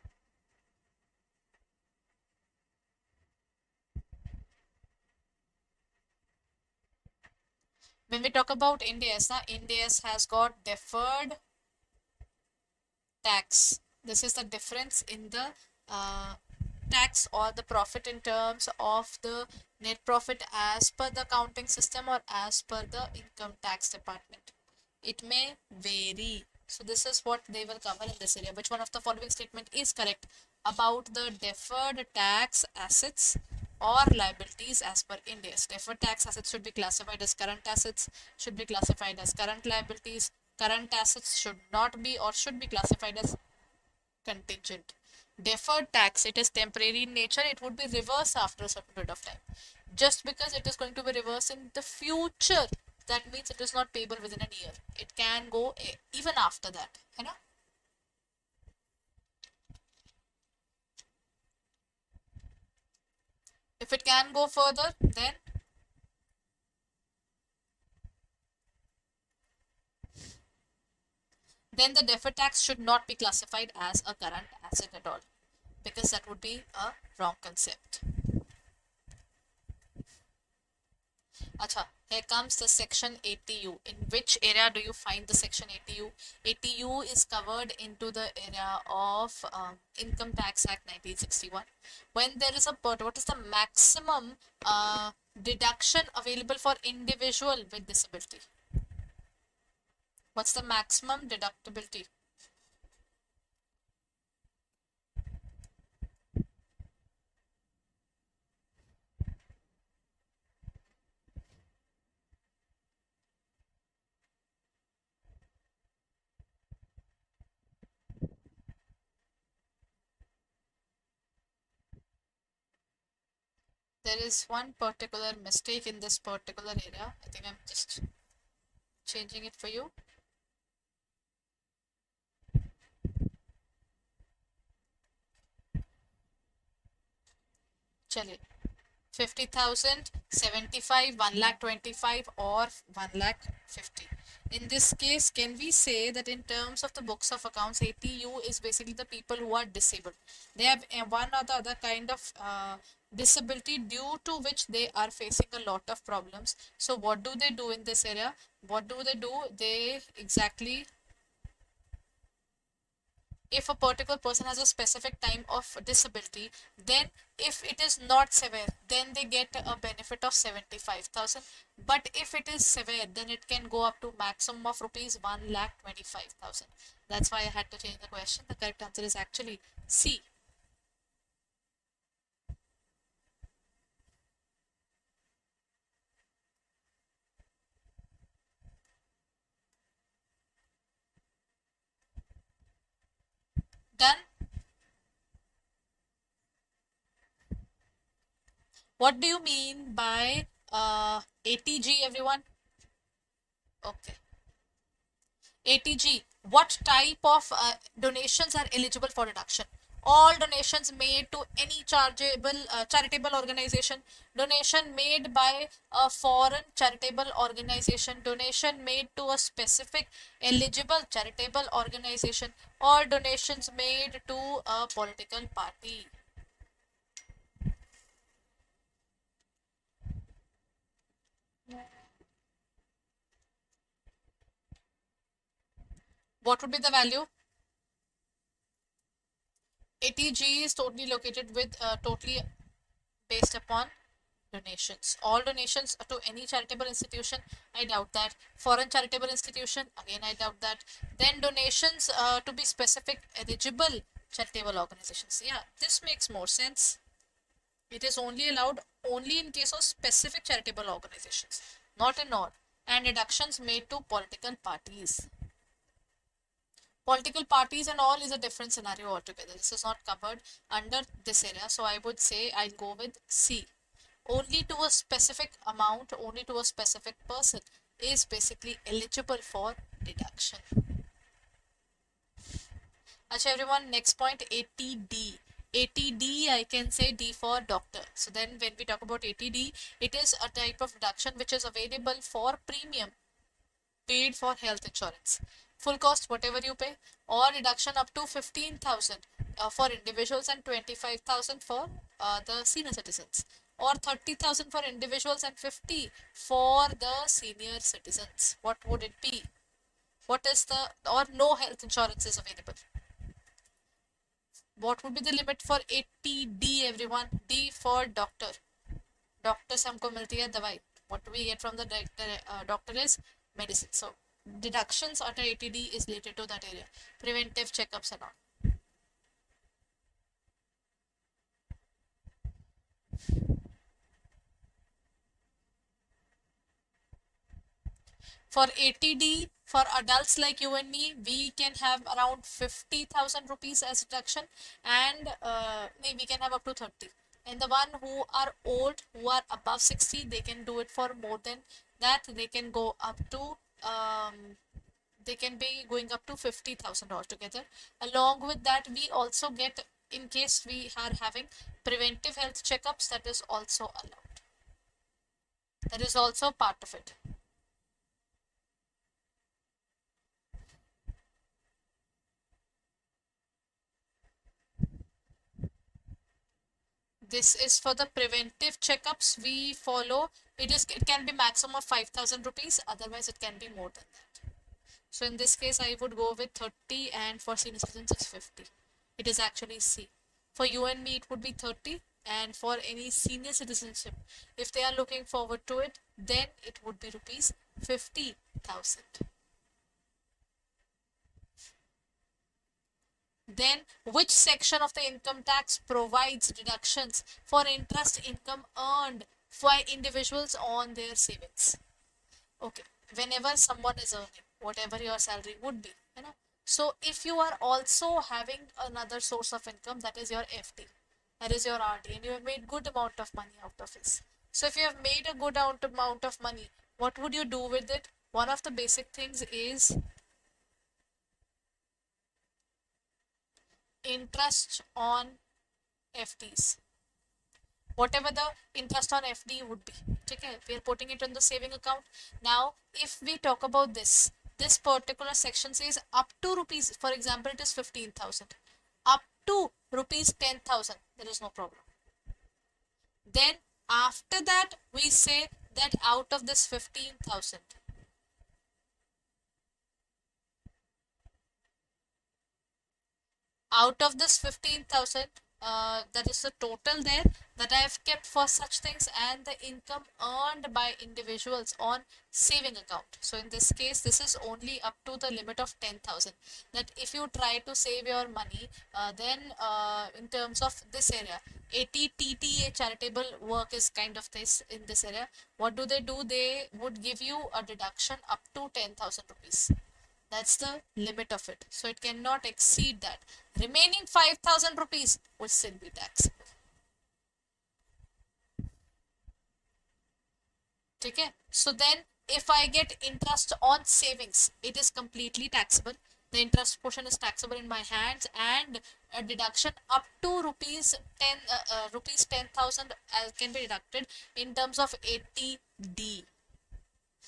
When we talk about Ind AS, Ind AS has got deferred tax. This is the difference in the tax or the profit in terms of the net profit as per the accounting system or as per the income tax department. It may vary. So this is what they will cover in this area. Which one of the following statement is correct about the deferred tax assets or liabilities as per Ind AS? Deferred tax assets should be classified as current assets, should be classified as current liabilities. Current assets should not be or should be classified as contingent. Deferred tax, it is temporary in nature, it would be reversed after a certain period of time. Just because it is going to be reversed in the future, that means it is not payable within a year. It can go even after that. You know? If it can go further, then the deferred tax should not be classified as a current asset at all, because that would be a wrong concept. Acha, here comes the section ATU. In which area do you find the section ATU? ATU is covered into the area of Income Tax Act 1961. When there is a what is the maximum deduction available for individual with disability? What's the maximum deductibility? There is one particular mistake in this particular area. I think I'm just changing it for you. Chale. 50,000, 75, 1,25,000 or 1,50,000. In this case, can we say that in terms of the books of accounts, ATU is basically the people who are disabled. They have one or the other kind of disability due to which they are facing a lot of problems. So what do they do in this area? What do? They exactly, if a particular person has a specific time of disability, then if it is not severe, then they get a benefit of 75,000. But if it is severe, then it can go up to maximum of rupees 1,25,000. That's why I had to change the question. The correct answer is actually C. Done? What do you mean by ATG, everyone? Okay. ATG, what type of donations are eligible for deduction? All donations made to any charitable organization, donation made by a foreign charitable organization, donation made to a specific eligible charitable organization, or donations made to a political party. What would be the value? ATG is totally located with totally based upon donations. All donations to any charitable institution, I doubt that. Foreign charitable institution, again, I doubt that. Then donations to be specific eligible charitable organizations. Yeah, this makes more sense. It is only allowed only in case of specific charitable organizations, not in all. And deductions made to political parties. Political parties and all is a different scenario altogether. This is not covered under this area. So I would say I'll go with C. Only to a specific amount, only to a specific person is basically eligible for deduction. Achha everyone, next point, ATD. ATD, I can say D for doctor. So then when we talk about ATD, it is a type of deduction which is available for premium paid for health insurance. Full cost, whatever you pay, or deduction up to 15,000 for individuals and 25,000 for the senior citizens, or 30,000 for individuals and 50 for the senior citizens. What would it be? What is the, or no health insurance is available? What would be the limit for ATD, everyone? D for doctor. Doctor से हमको मिलती है दवाई. What do we get from the doctor is medicine. So deductions under ATD is related to that area. Preventive checkups and all. For ATD, for adults like you and me, we can have around 50,000 rupees as deduction, and we can have up to 30. And the one who are old, who are above 60, they can do it for more than that. They can go up to they can be going up to 50,000 altogether. Along with that, we also get, in case we are having preventive health checkups, that is also allowed. That is also part of it. This is for the preventive checkups we follow. It can be maximum of 5,000 rupees. Otherwise, it can be more than that. So in this case, I would go with 30, and for senior citizens, it's 50. It is actually C. For you and me, it would be 30, and for any senior citizenship, if they are looking forward to it, then it would be rupees 50,000. Then, which section of the income tax provides deductions for interest income earned by individuals on their savings? Okay, whenever someone is earning, whatever your salary would be, you know. So, if you are also having another source of income, that is your FD, that is your RD, and you have made good amount of money out of it. So, if you have made a good amount of money, what would you do with it? One of the basic things is interest on FDs. Whatever the interest on FD would be. Okay, we are putting it on the saving account. Now, if we talk about this particular section says up to rupees, for example, it is 15,000. Up to rupees 10,000, there is no problem. Then after that, we say that out of this 15,000, out of this 15,000, that is the total there that I have kept for such things, and the income earned by individuals on saving account. So in this case, this is only up to the limit of 10,000. That if you try to save your money, then in terms of this area, ATTTA charitable work is kind of this in this area. What do? They would give you a deduction up to 10,000 rupees. That's the limit of it. So it cannot exceed that. Remaining 5,000 rupees will still be taxed. Okay. So then if I get interest on savings, it is completely taxable. The interest portion is taxable in my hands, and a deduction up to rupees 10,000 can be deducted in terms of 80D.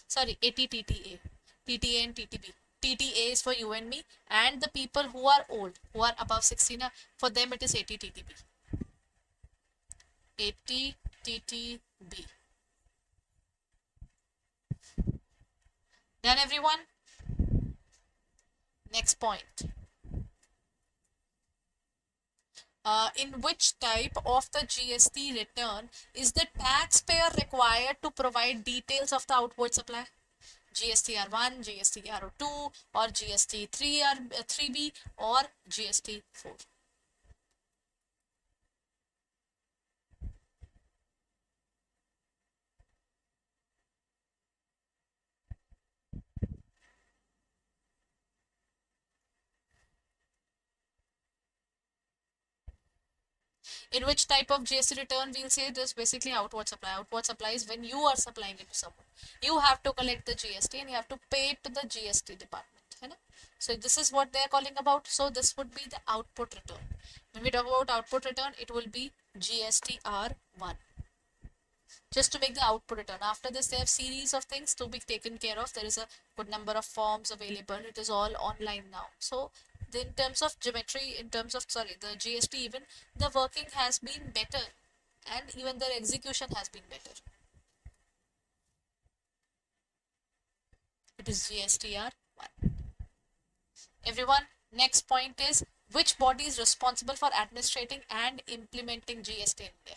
Sorry, 80 TTA. TTA and TTB. TTA is for you and me, and the people who are old, who are above 16, for them it is 80 TTB. 80 TTB. Done, everyone? Next point. In which type of the GST return is the taxpayer required to provide details of the outward supply? GSTR1, GSTR2, or GST3 or 3B, or GST4? In which type of GST return we'll say this basically outward supply. Outward supply is when you are supplying it to someone. You have to collect the GST and you have to pay it to the GST department. Hai na? So this is what they are calling about. So this would be the output return. When we talk about output return, it will be GSTR1. Just to make the output return. After this, there are series of things to be taken care of. There is a good number of forms available. It is all online now. So in terms of geometry, in terms of, sorry, the GST even, the working has been better, and even their execution has been better. It is GSTR1. Everyone, next point is, which body is responsible for administrating and implementing GST in India?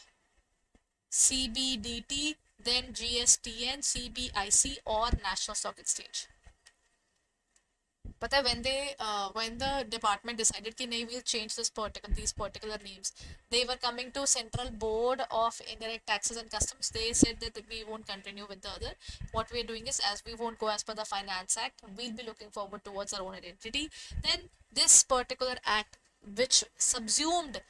CBDT, then GSTN, CBIC, or National Stock Exchange? पता है when the department decided कि नहीं, we'll change these particular names, they were coming to Central Board of Indirect Taxes and Customs. They said that we won't continue with the other. What we are doing is, as we won't go as per the Finance Act, we'll be looking forward towards our own identity. Then this particular act, which subsumed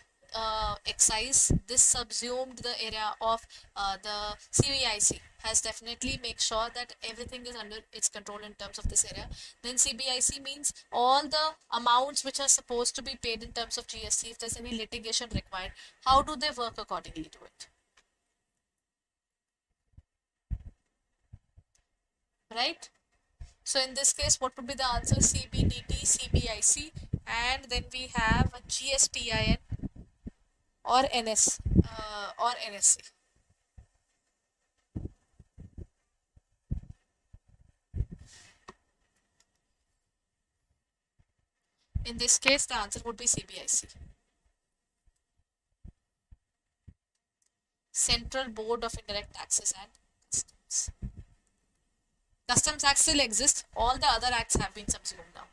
excise, this subsumed the area of the CBIC, has definitely make sure that everything is under its control in terms of this area. Then CBIC means all the amounts which are supposed to be paid in terms of GST, if there's any litigation required, how do they work accordingly to it? Right? So in this case, what would be the answer? CBDT, CBIC, and then we have GSTIN or NS or NSC. In this case, the answer would be CBIC. Central Board of Indirect Taxes and Customs. Customs Act still exists. All the other acts have been subsumed now.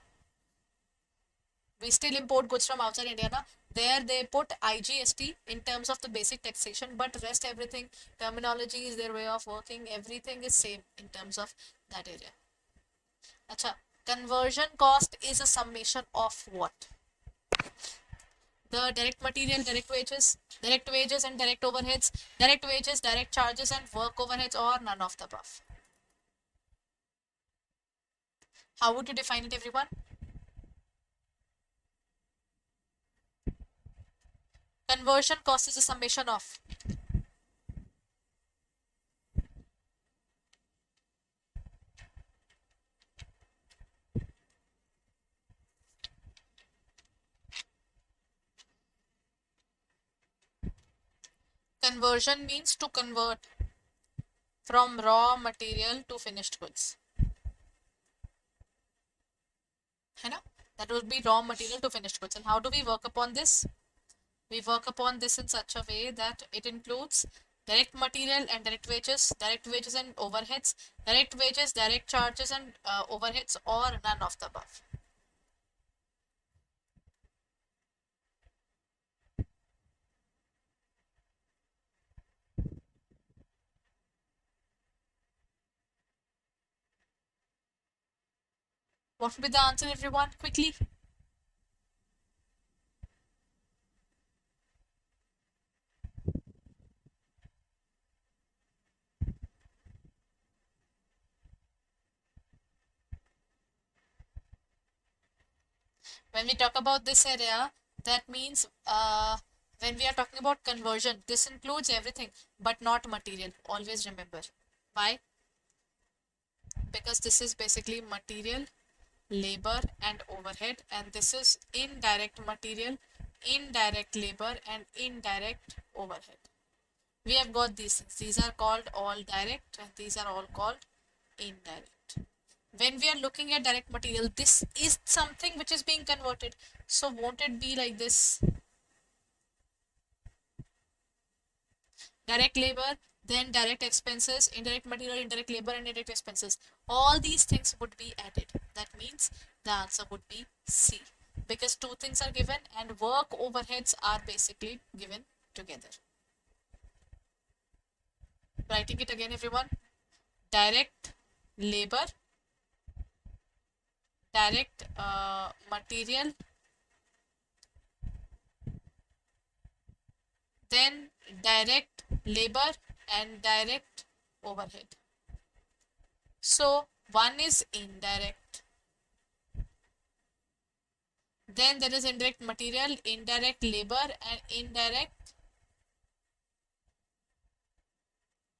We still import goods from outside India now. There they put IGST in terms of the basic taxation, but rest everything, terminology is their way of working, everything is same in terms of that area. Acha, conversion cost is a summation of what? The direct material, direct wages and direct overheads, direct wages, direct charges and work overheads, or none of the above. How would you define it, everyone? Conversion cost is a summation of conversion means to convert from raw material to finished goods. है ना? That would be raw material to finished goods. And how do we work upon this? We work upon this in such a way that it includes direct material and direct wages and overheads, direct wages, direct charges and overheads, or none of the above. What would be the answer, everyone? Quickly. When we talk about this area, that means when we are talking about conversion, this includes everything but not material. Always remember. Why? Because this is basically material, labor, and overhead, and this is indirect material, indirect labor, and indirect overhead. We have got these things. These are called all direct, and these are all called indirect. When we are looking at direct material, this is something which is being converted. So won't it be like this? Direct labor, then direct expenses, indirect material, indirect labor, and indirect expenses. All these things would be added. That means the answer would be C. Because two things are given and work overheads are basically given together. Writing it again, everyone. Direct labor, direct material, then direct labor and direct overhead. So one is indirect. Then there is indirect material, indirect labor, and indirect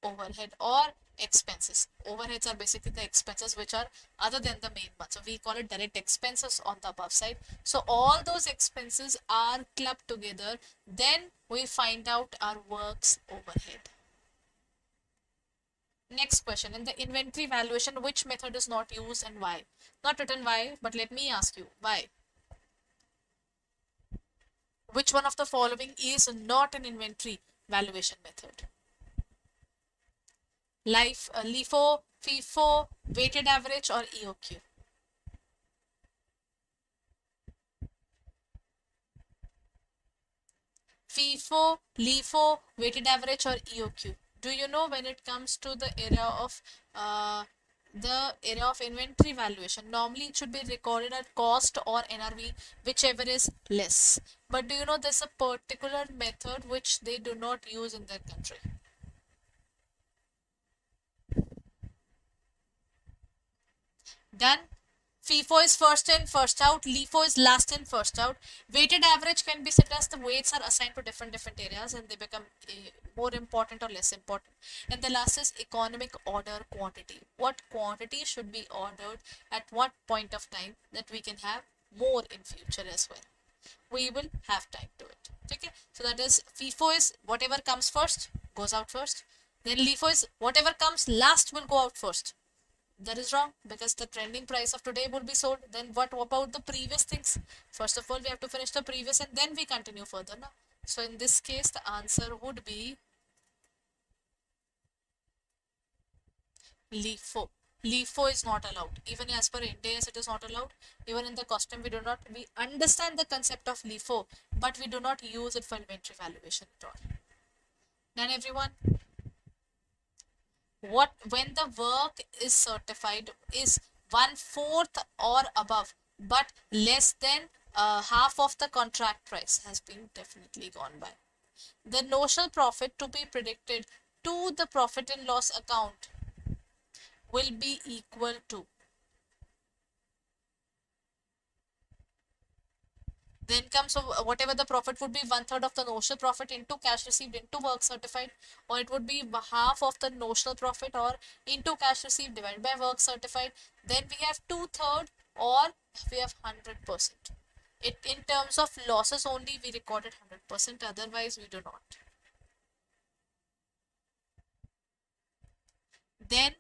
overhead or expenses. Overheads are basically the expenses which are other than the main one. So we call it direct expenses on the above side. So all those expenses are clubbed together. Then we find out our works overhead. Next question. In the inventory valuation, which method is not used and why? Not written why, but let me ask you why. Which one of the following is not an inventory valuation method? LIFO, FIFO, weighted average, or EOQ? FIFO, LIFO, weighted average, or EOQ? Do you know when it comes to uh, the area of inventory valuation? Normally, it should be recorded at cost or NRV, whichever is less. But do you know there's a particular method which they do not use in their country? Done. FIFO is first in, first out. LIFO is last in, first out. Weighted average can be said as the weights are assigned to different areas and they become more important or less important. And the last is economic order quantity. What quantity should be ordered at what point of time that we can have more in future as well. We will have time to it. Okay. So that is FIFO is whatever comes first goes out first. Then LIFO is whatever comes last will go out first. That is wrong because the trending price of today will be sold. Then what about the previous things? First of all, we have to finish the previous and then we continue further now. So in this case, the answer would be LIFO. LIFO is not allowed. Even as per India's, it is not allowed. Even in the costume, we understand the concept of LIFO, but we do not use it for inventory valuation at all. Done, everyone? What when the work is certified is 1/4 or above but less than half of the contract price has been definitely gone by. The notional profit to be predicted to the profit and loss account will be equal to. Then comes whatever the profit would be 1/3 of the notional profit into cash received into work certified, or it would be half of the notional profit or into cash received divided by work certified. Then we have 2/3 or we have 100%. It in terms of losses only we recorded 100%, otherwise we do not. Then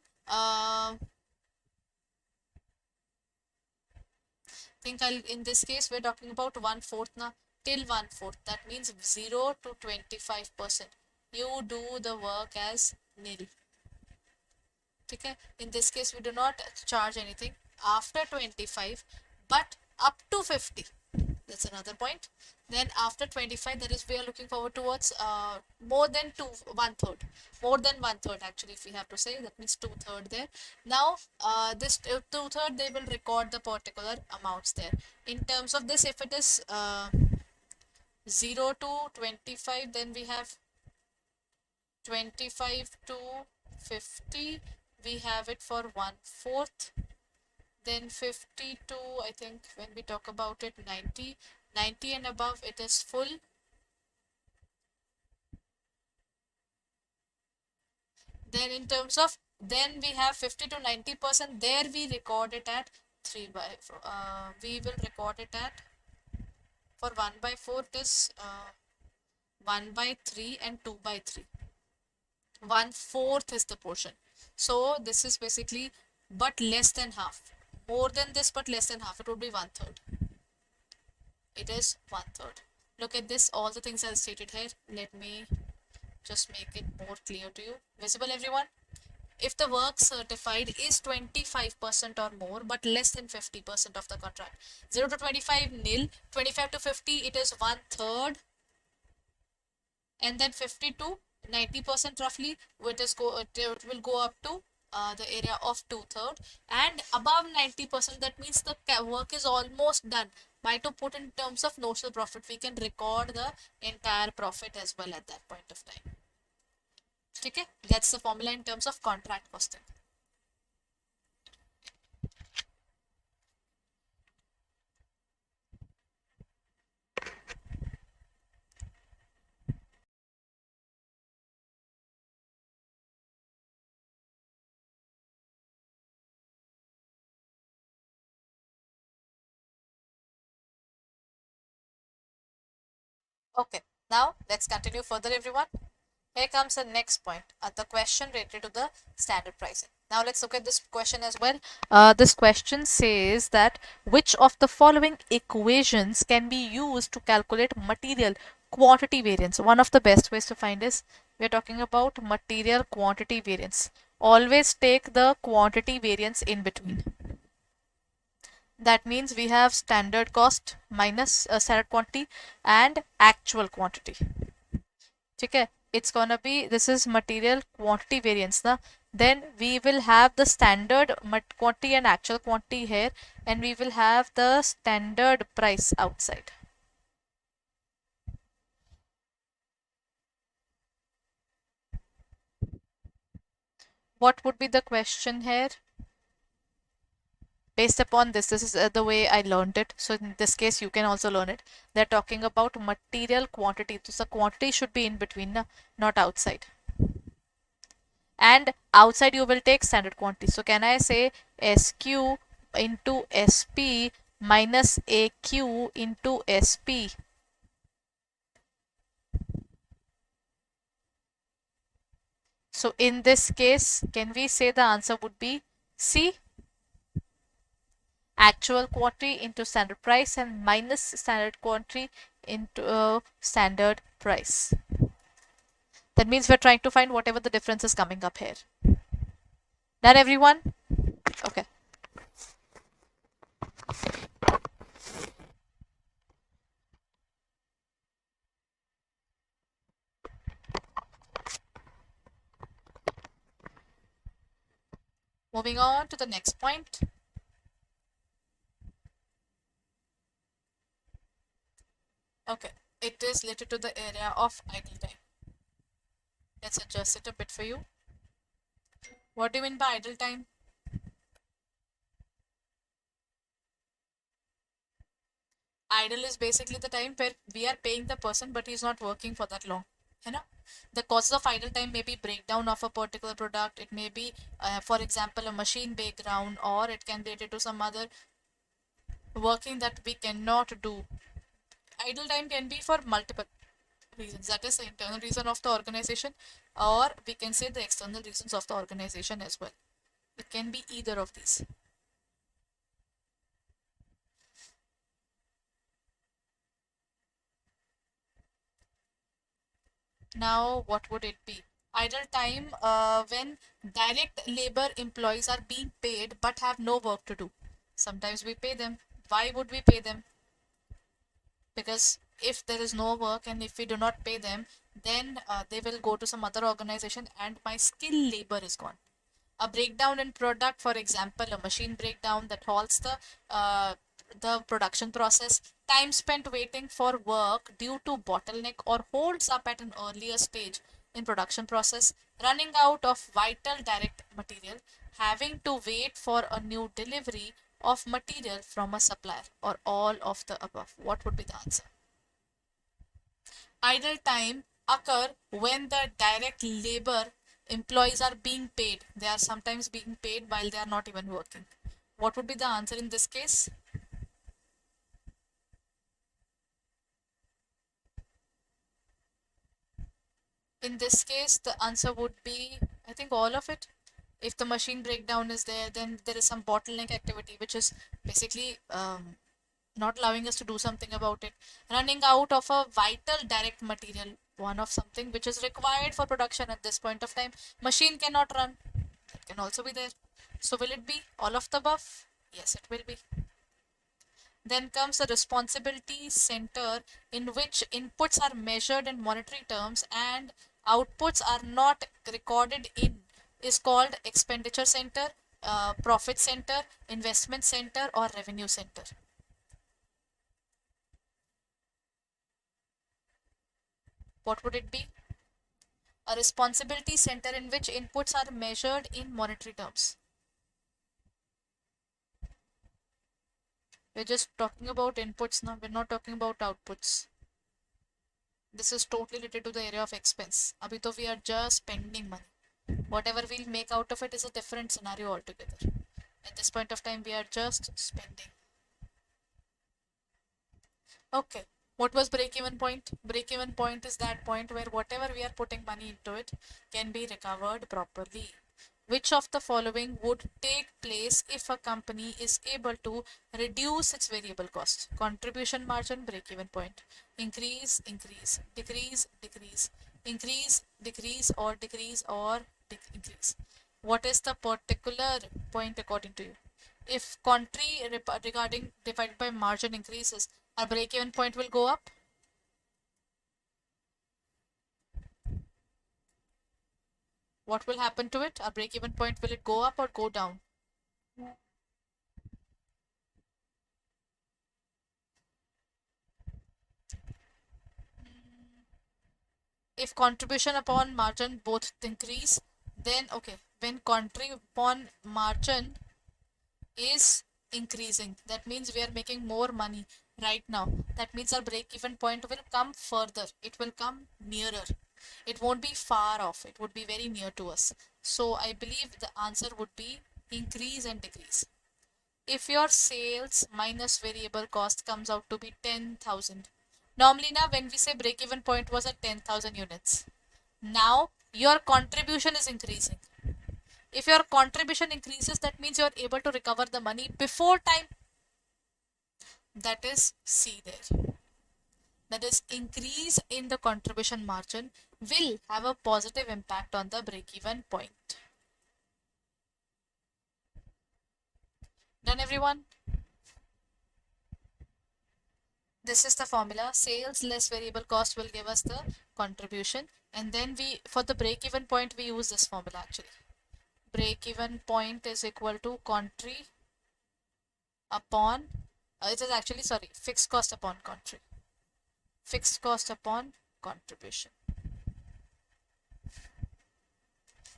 think I'll in this case we're talking about 1/4 now till 1/4. That means 0 to 25%. You do the work as nil. Okay. In this case, we do not charge anything after 25, but up to 50. That's another point. Then after 25, that is we are looking forward towards more than one third, more than one third actually, if we have to say, that means two third there. Now this two third, they will record the particular amounts there. In terms of this, if it is 0 to 25, then we have 25 to 50, we have it for one fourth. Then 52, I think when we talk about it, 90 and above, it is full. Then in terms of, then we have 50 to 90%, there we record it at 3 by, we will record it at, for 1 by 4 it is 1 by 3 and 2 by 3. 1/4 is the portion. So this is basically but less than half. More than this but less than half. It would be one third. It is one third. Look at this. All the things I stated here. Let me just make it more clear to you. Visible, everyone? If the work certified is 25% or more but less than 50% of the contract. 0 to 25 nil. 25 to 50 it is one third. And then 50 to 90% roughly, it will go up to the area of two third, and above 90%, that means the work is almost done. By to put in terms of notional profit, we can record the entire profit as well at that point of time. Okay, that's the formula in terms of contract costing. Okay, now let's continue further, everyone. Here comes the next point, the question related to the standard pricing. Now let's look at this question as well. This question says that which of the following equations can be used to calculate material quantity variance? One of the best ways to find is, we are talking about material quantity variance. Always take the quantity variance in between. That means we have standard cost minus standard quantity and actual quantity. Okay, it's gonna be, this is material quantity variance na. Then we will have the standard quantity and actual quantity here, and we will have the standard price outside. What would be the question here? Based upon this is the way I learned it. So in this case, you can also learn it. They're talking about material quantity. So the quantity should be in between, not outside. And outside you will take standard quantity. So can I say SQ into SP minus AQ into SP? So in this case, can we say the answer would be C? Actual quantity into standard price and minus standard quantity into standard price. That means we're trying to find whatever the difference is coming up here. Done, everyone? Okay. Moving on to the next point. Okay, it is related to the area of idle time. Let's adjust it a bit for you. What do you mean by idle time? Idle is basically the time where we are paying the person but he's not working for that long. You know? The causes of idle time may be breakdown of a particular product. It may be, for example, a machine breakdown, or it can be related to some other working that we cannot do. Idle time can be for multiple reasons. That is the internal reason of the organization, or we can say the external reasons of the organization as well. It can be either of these. Now, what would it be? Idle time when direct labor employees are being paid but have no work to do. Sometimes we pay them. Why would we pay them? because if there is no work and if we do not pay them, then they will go to some other organization and my skill labor is gone. A breakdown in product, for example, a machine breakdown that halts the production process, time spent waiting for work due to bottleneck or holds up at an earlier stage in production process, running out of vital direct material, having to wait for a new delivery of material from a supplier, or all of the above. What would be the answer? Idle time occur when the direct labor employees are being paid. They are sometimes being paid while they are not even working. What would be the answer in this case? In this case, the answer would be, I think, all of it. If the machine breakdown is there, then there is some bottleneck activity, which is basically not allowing us to do something about it. Running out of a vital direct material, one of something which is required for production at this point of time. Machine cannot run. That can also be there. So will it be all of the above? Yes, it will be. Then comes the responsibility center, in which inputs are measured in monetary terms and outputs are not recorded in, is called expenditure center, profit center, investment center, or revenue center. What would it be? A responsibility center in which inputs are measured in monetary terms. We're just talking about inputs now, we're not talking about outputs. This is totally related to the area of expense. Abhi to we are just spending money. Whatever we'll make out of it is a different scenario altogether. At this point of time, we are just spending. Okay. What was break even point? Break even point is that point where whatever we are putting money into it can be recovered properly. Which of the following would take place if a company is able to reduce its variable cost? Contribution margin, break even point. Increase, increase, decrease, decrease, increase, decrease, or decrease, or increase. What is the particular point according to you? If country regarding divided by margin increases, our break even point will go up. What will happen to it? Our break even point, will it go up or go down? If contribution upon margin both increase, then okay, when contribution upon margin is increasing, that means we are making more money right now. That means our break even point will come further, it will come nearer, it won't be far off, it would be very near to us. So I believe the answer would be increase and decrease. If your sales minus variable cost comes out to be 10,000, normally now when we say break even point was at 10,000 units, now your contribution is increasing. If your contribution increases, that means you are able to recover the money before time. That is C there. That is, increase in the contribution margin will have a positive impact on the break even point. Done, everyone? This is the formula. Sales less variable cost will give us the contribution, and then we, for the break even point, we use this formula actually. Break even point is equal to contri upon, it is actually, sorry, fixed cost upon contri. Fixed cost upon contribution.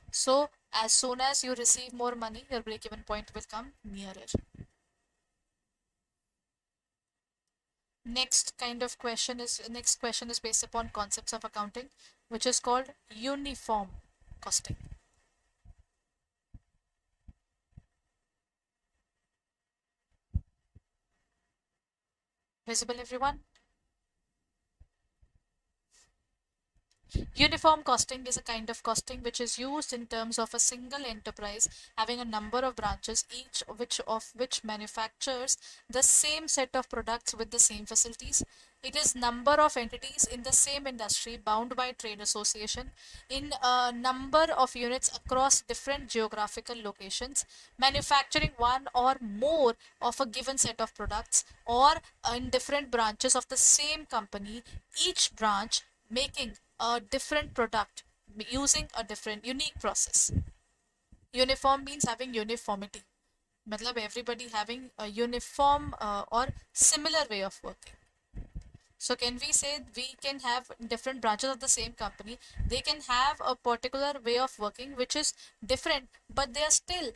So as soon as you receive more money, your break even point will come nearer. Next question is based upon concepts of accounting, which is called uniform costing. Visible, everyone? Uniform costing is a kind of costing which is used in terms of a single enterprise having a number of branches, each of which manufactures the same set of products with the same facilities. It is number of entities in the same industry bound by trade association in a number of units across different geographical locations, manufacturing one or more of a given set of products, or in different branches of the same company, each branch making a different product using a different unique process. Uniform means having uniformity. Matlab everybody having a uniform or similar way of working. So can we say we can have different branches of the same company, they can have a particular way of working which is different, but they are still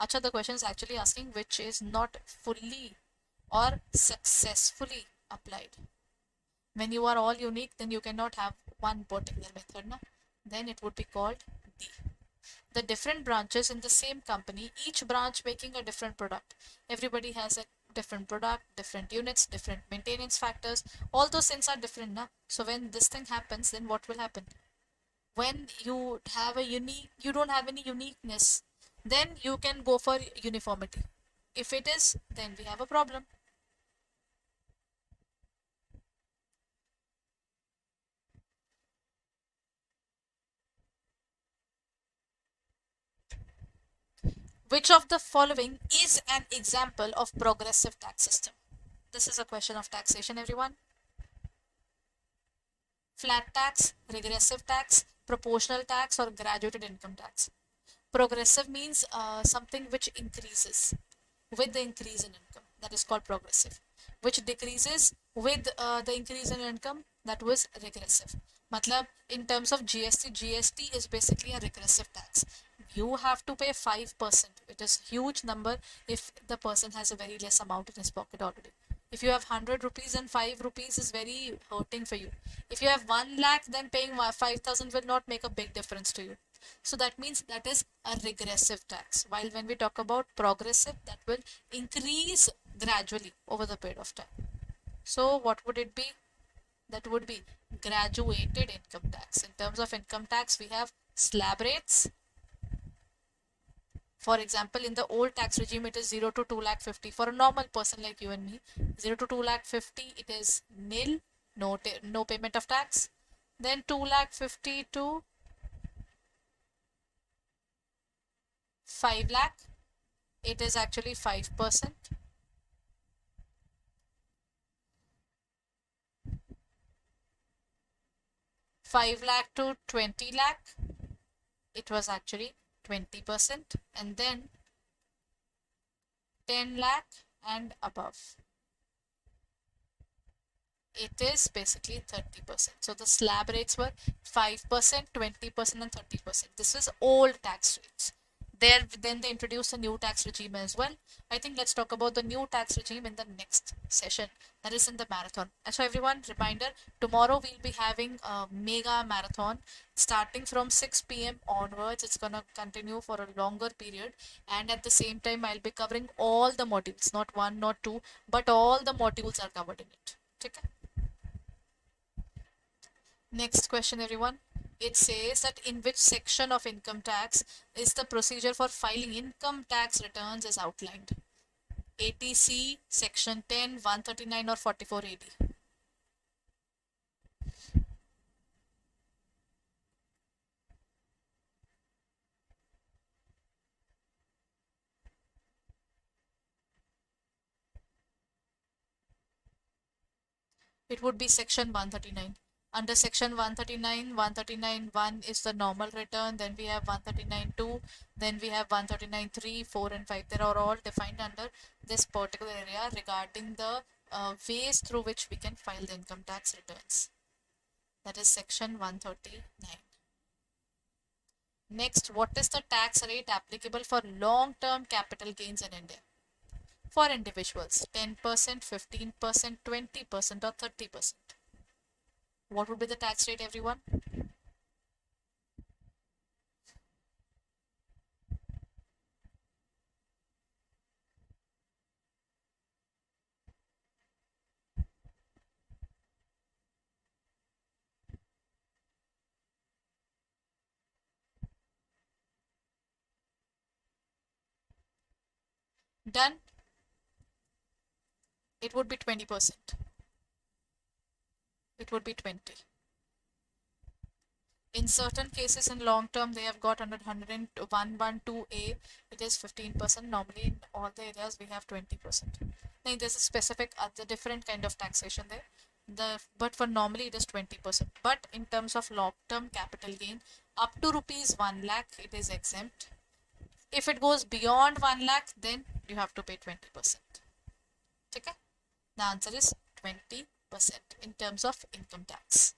Acha, the question is actually asking which is not fully or successfully applied. When you are all unique, then you cannot have one particular method, na? Then it would be called D. The different branches in the same company, each branch making a different product. Everybody has a different product, different units, different maintenance factors. All those things are different, na? So when this thing happens, then what will happen? When you have a unique, you don't have any uniqueness, then you can go for uniformity. If it is, then we have a problem. Which of the following is an example of progressive tax system? This is a question of taxation, everyone. Flat tax, regressive tax, proportional tax, or graduated income tax. Progressive means something which increases with the increase in income. That is called progressive. Which decreases with the increase in income. That was regressive. Matlab, in terms of GST, GST is basically a regressive tax. You have to pay 5%. It is huge number if the person has a very less amount in his pocket already. If you have 100 rupees and 5 rupees is very hurting for you. If you have 1 lakh, then paying 5,000 will not make a big difference to you. So that means that is a regressive tax. While when we talk about progressive, that will increase gradually over the period of time. So what would it be? That would be graduated income tax. In terms of income tax, we have slab rates. For example, in the old tax regime, it is 0 to 2 lakh 50. For a normal person like you and me, 0 to 2 lakh 50, it is nil, no payment of tax. Then 2 lakh 50 to 5 lakh, it is actually 5%. 5 lakh to 20 lakh, it was actually 20%. And then 10 lakh and above, it is basically 30%. So the slab rates were 5%, 20%, and 30%. This is old tax rates. Then they introduced a new tax regime as well. I think let's talk about the new tax regime in the next session, that is in the marathon. And so everyone, reminder, tomorrow we'll be having a mega marathon starting from 6 p.m. onwards. It's gonna continue for a longer period, and at the same time I'll be covering all the modules, not one, not two, but all the modules are covered in it. Okay. Next question, everyone. It says that in which section of income tax is the procedure for filing income tax returns is outlined? 80C, section 10, 139, or 44 AD? It would be section 139. Under section 139, 139.1 is the normal return. Then we have 139.2. Then we have 139.3, 4, and 5. They are all defined under this particular area regarding the ways through which we can file the income tax returns. That is section 139. Next, what is the tax rate applicable for long-term capital gains in India? For individuals, 10%, 15%, 20%, or 30%. What would be the tax rate, everyone? Done. It would be 20%. It would be 20. In certain cases in long term, they have got under 112A, it is 15%. Normally in all the areas we have 20%. Now there's a specific other different kind of taxation there. But for normally it is 20%. But in terms of long term capital gain, up to rupees 1 lakh it is exempt. If it goes beyond 1 lakh, then you have to pay 20%. Okay? The answer is 20% in terms of income tax.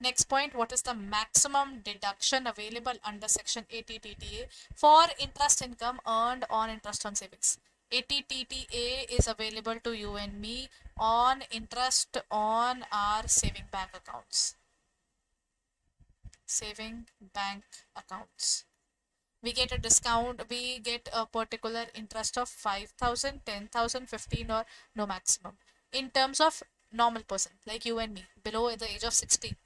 Next point, what is the maximum deduction available under section 80 TTA for interest income earned on interest on savings? 80 TTA is available to you and me on interest on our saving bank accounts. Saving bank accounts. We get a discount, we get a particular interest of 5,000, 10,000, 15 or no maximum. In terms of normal person like you and me below the age of 60,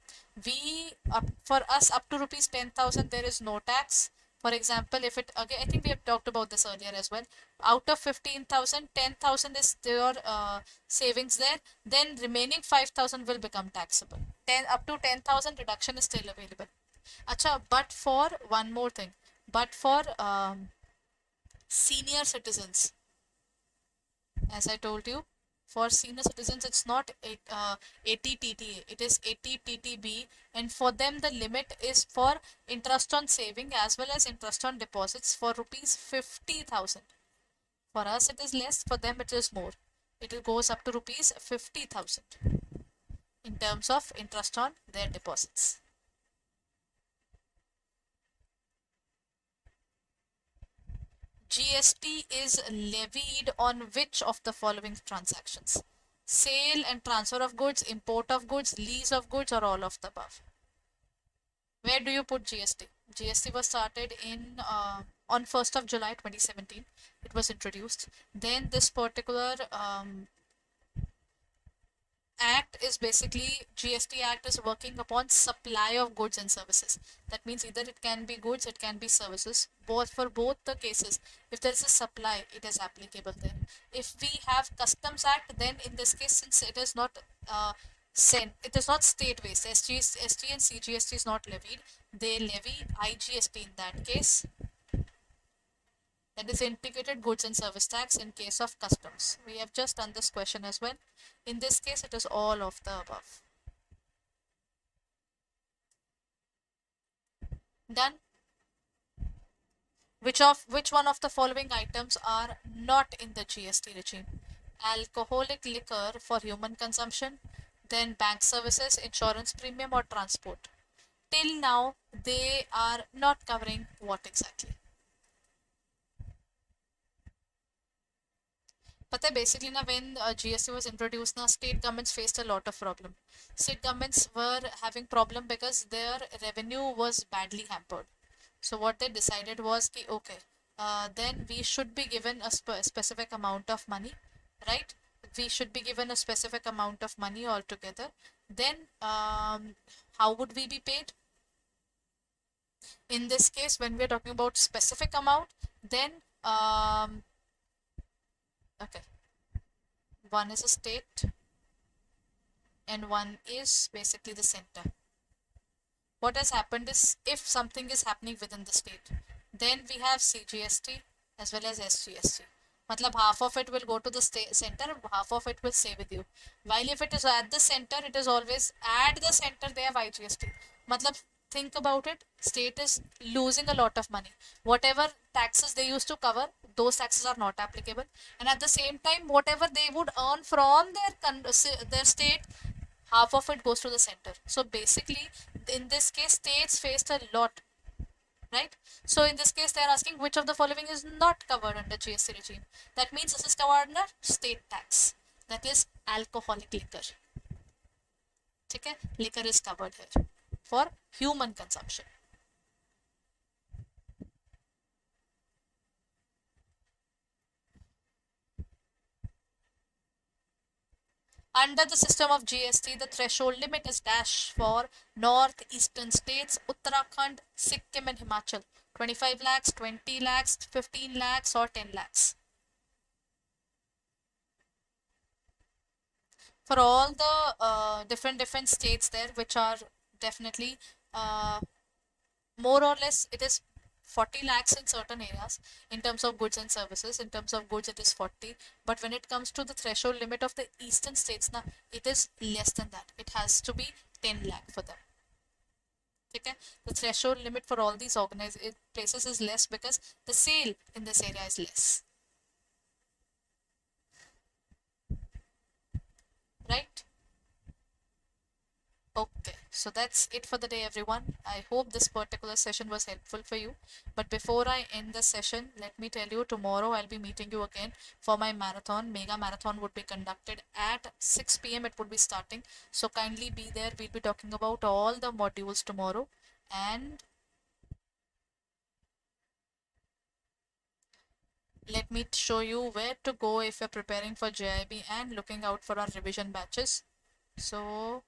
for us up to rupees 10,000 there is no tax. For example, if it again, I think we have talked about this earlier as well, out of 15,000, 10,000 is your savings there, then remaining 5,000 will become taxable. Up to 10,000 reduction is still available. Acha, but for one more thing, but for senior citizens, as I told you, for senior citizens it's not 80 TTA, it is 80 TTB, and for them the limit is for interest on saving as well as interest on deposits for rupees 50,000. For us it is less, for them it is more. It goes up to rupees 50,000 in terms of interest on their deposits. GST is levied on which of the following transactions? Sale and transfer of goods, import of goods, lease of goods, or all of the above? Where do you put GST? GST was started in on 1st of July 2017. It was introduced. Then this particular Act is basically, GST Act is working upon supply of goods and services. That means either it can be goods, it can be services. For both the cases, if there is a supply, it is applicable there. If we have Customs Act, then in this case, since it is not it is not state based, ST and CGST is not levied, they levy IGST in that case. That is integrated goods and service tax in case of customs. We have just done this question as well. In this case, it is all of the above. Done. Which one of the following items are not in the GST regime? Alcoholic liquor for human consumption, then bank services, insurance premium, or transport. Till now, they are not covering what exactly? But basically now when GST was introduced, now state governments faced a lot of problem. State governments were having problem because their revenue was badly hampered. So what they decided was ki, okay, then we should be given a specific amount of money, right? We should be given a specific amount of money altogether. Then how would we be paid? In this case, when we are talking about specific amount, then okay, one is a state and one is basically the center. What has happened is, if something is happening within the state, then we have CGST as well as SGST. Matlab half of it will go to the center, half of it will stay with you. While if it is at the center, it is always at the center they have IGST. Matlab think about it, state is losing a lot of money. Whatever taxes they used to cover, those taxes are not applicable, and at the same time whatever they would earn from their state, half of it goes to the center. So basically in this case states faced a lot, right? So in this case they are asking which of the following is not covered under GST regime. That means this is covered under state tax, that is alcoholic liquor. Okay, liquor is covered here for human consumption. Under the system of GST, the threshold limit is dash for northeastern states, Uttarakhand, Sikkim and Himachal. 25 lakhs, 20 lakhs, 15 lakhs or 10 lakhs. for all the different states there, which are definitely uh, more or less it is 40 lakhs in certain areas in terms of goods and services. In terms of goods it is 40, but when it comes to the threshold limit of the eastern states now, it is less than that. It has to be 10 lakh for them. Okay, the threshold limit for all these organized places is less because the sale in this area is less, right? Okay, so that's it for the day, everyone. I hope this particular session was helpful for you. But before I end the session, let me tell you tomorrow I'll be meeting you again for my marathon. Mega marathon would be conducted at 6 p.m. It would be starting. So kindly be there. We'll be talking about all the modules tomorrow. And let me show you where to go if you're preparing for JIB and looking out for our revision batches. So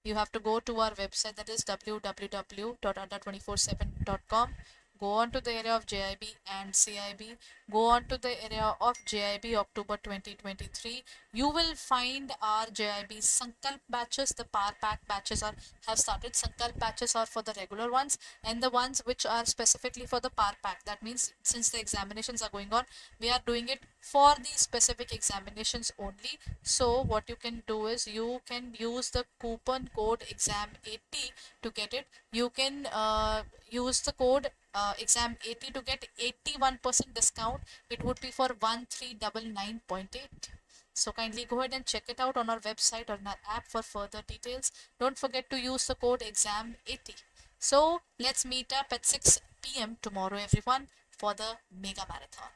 you have to go to our website, that is www.adda247.com. Go on to the area of JIB and CIB. Go on to the area of JIB October 2023. You will find our JIB Sankalp batches. The Power Pack batches are have started. Sankalp batches are for the regular ones, and the ones which are specifically for the Power Pack. That means since the examinations are going on, we are doing it for the specific examinations only. So what you can do is you can use the coupon code exam 80 to get it. You can use the code exam 80 to get 81% discount. It would be for 1399.8. So kindly go ahead and check it out on our website or in our app for further details. Don't forget to use the code exam 80. So let's meet up at 6 p.m. tomorrow, everyone, for the mega marathon.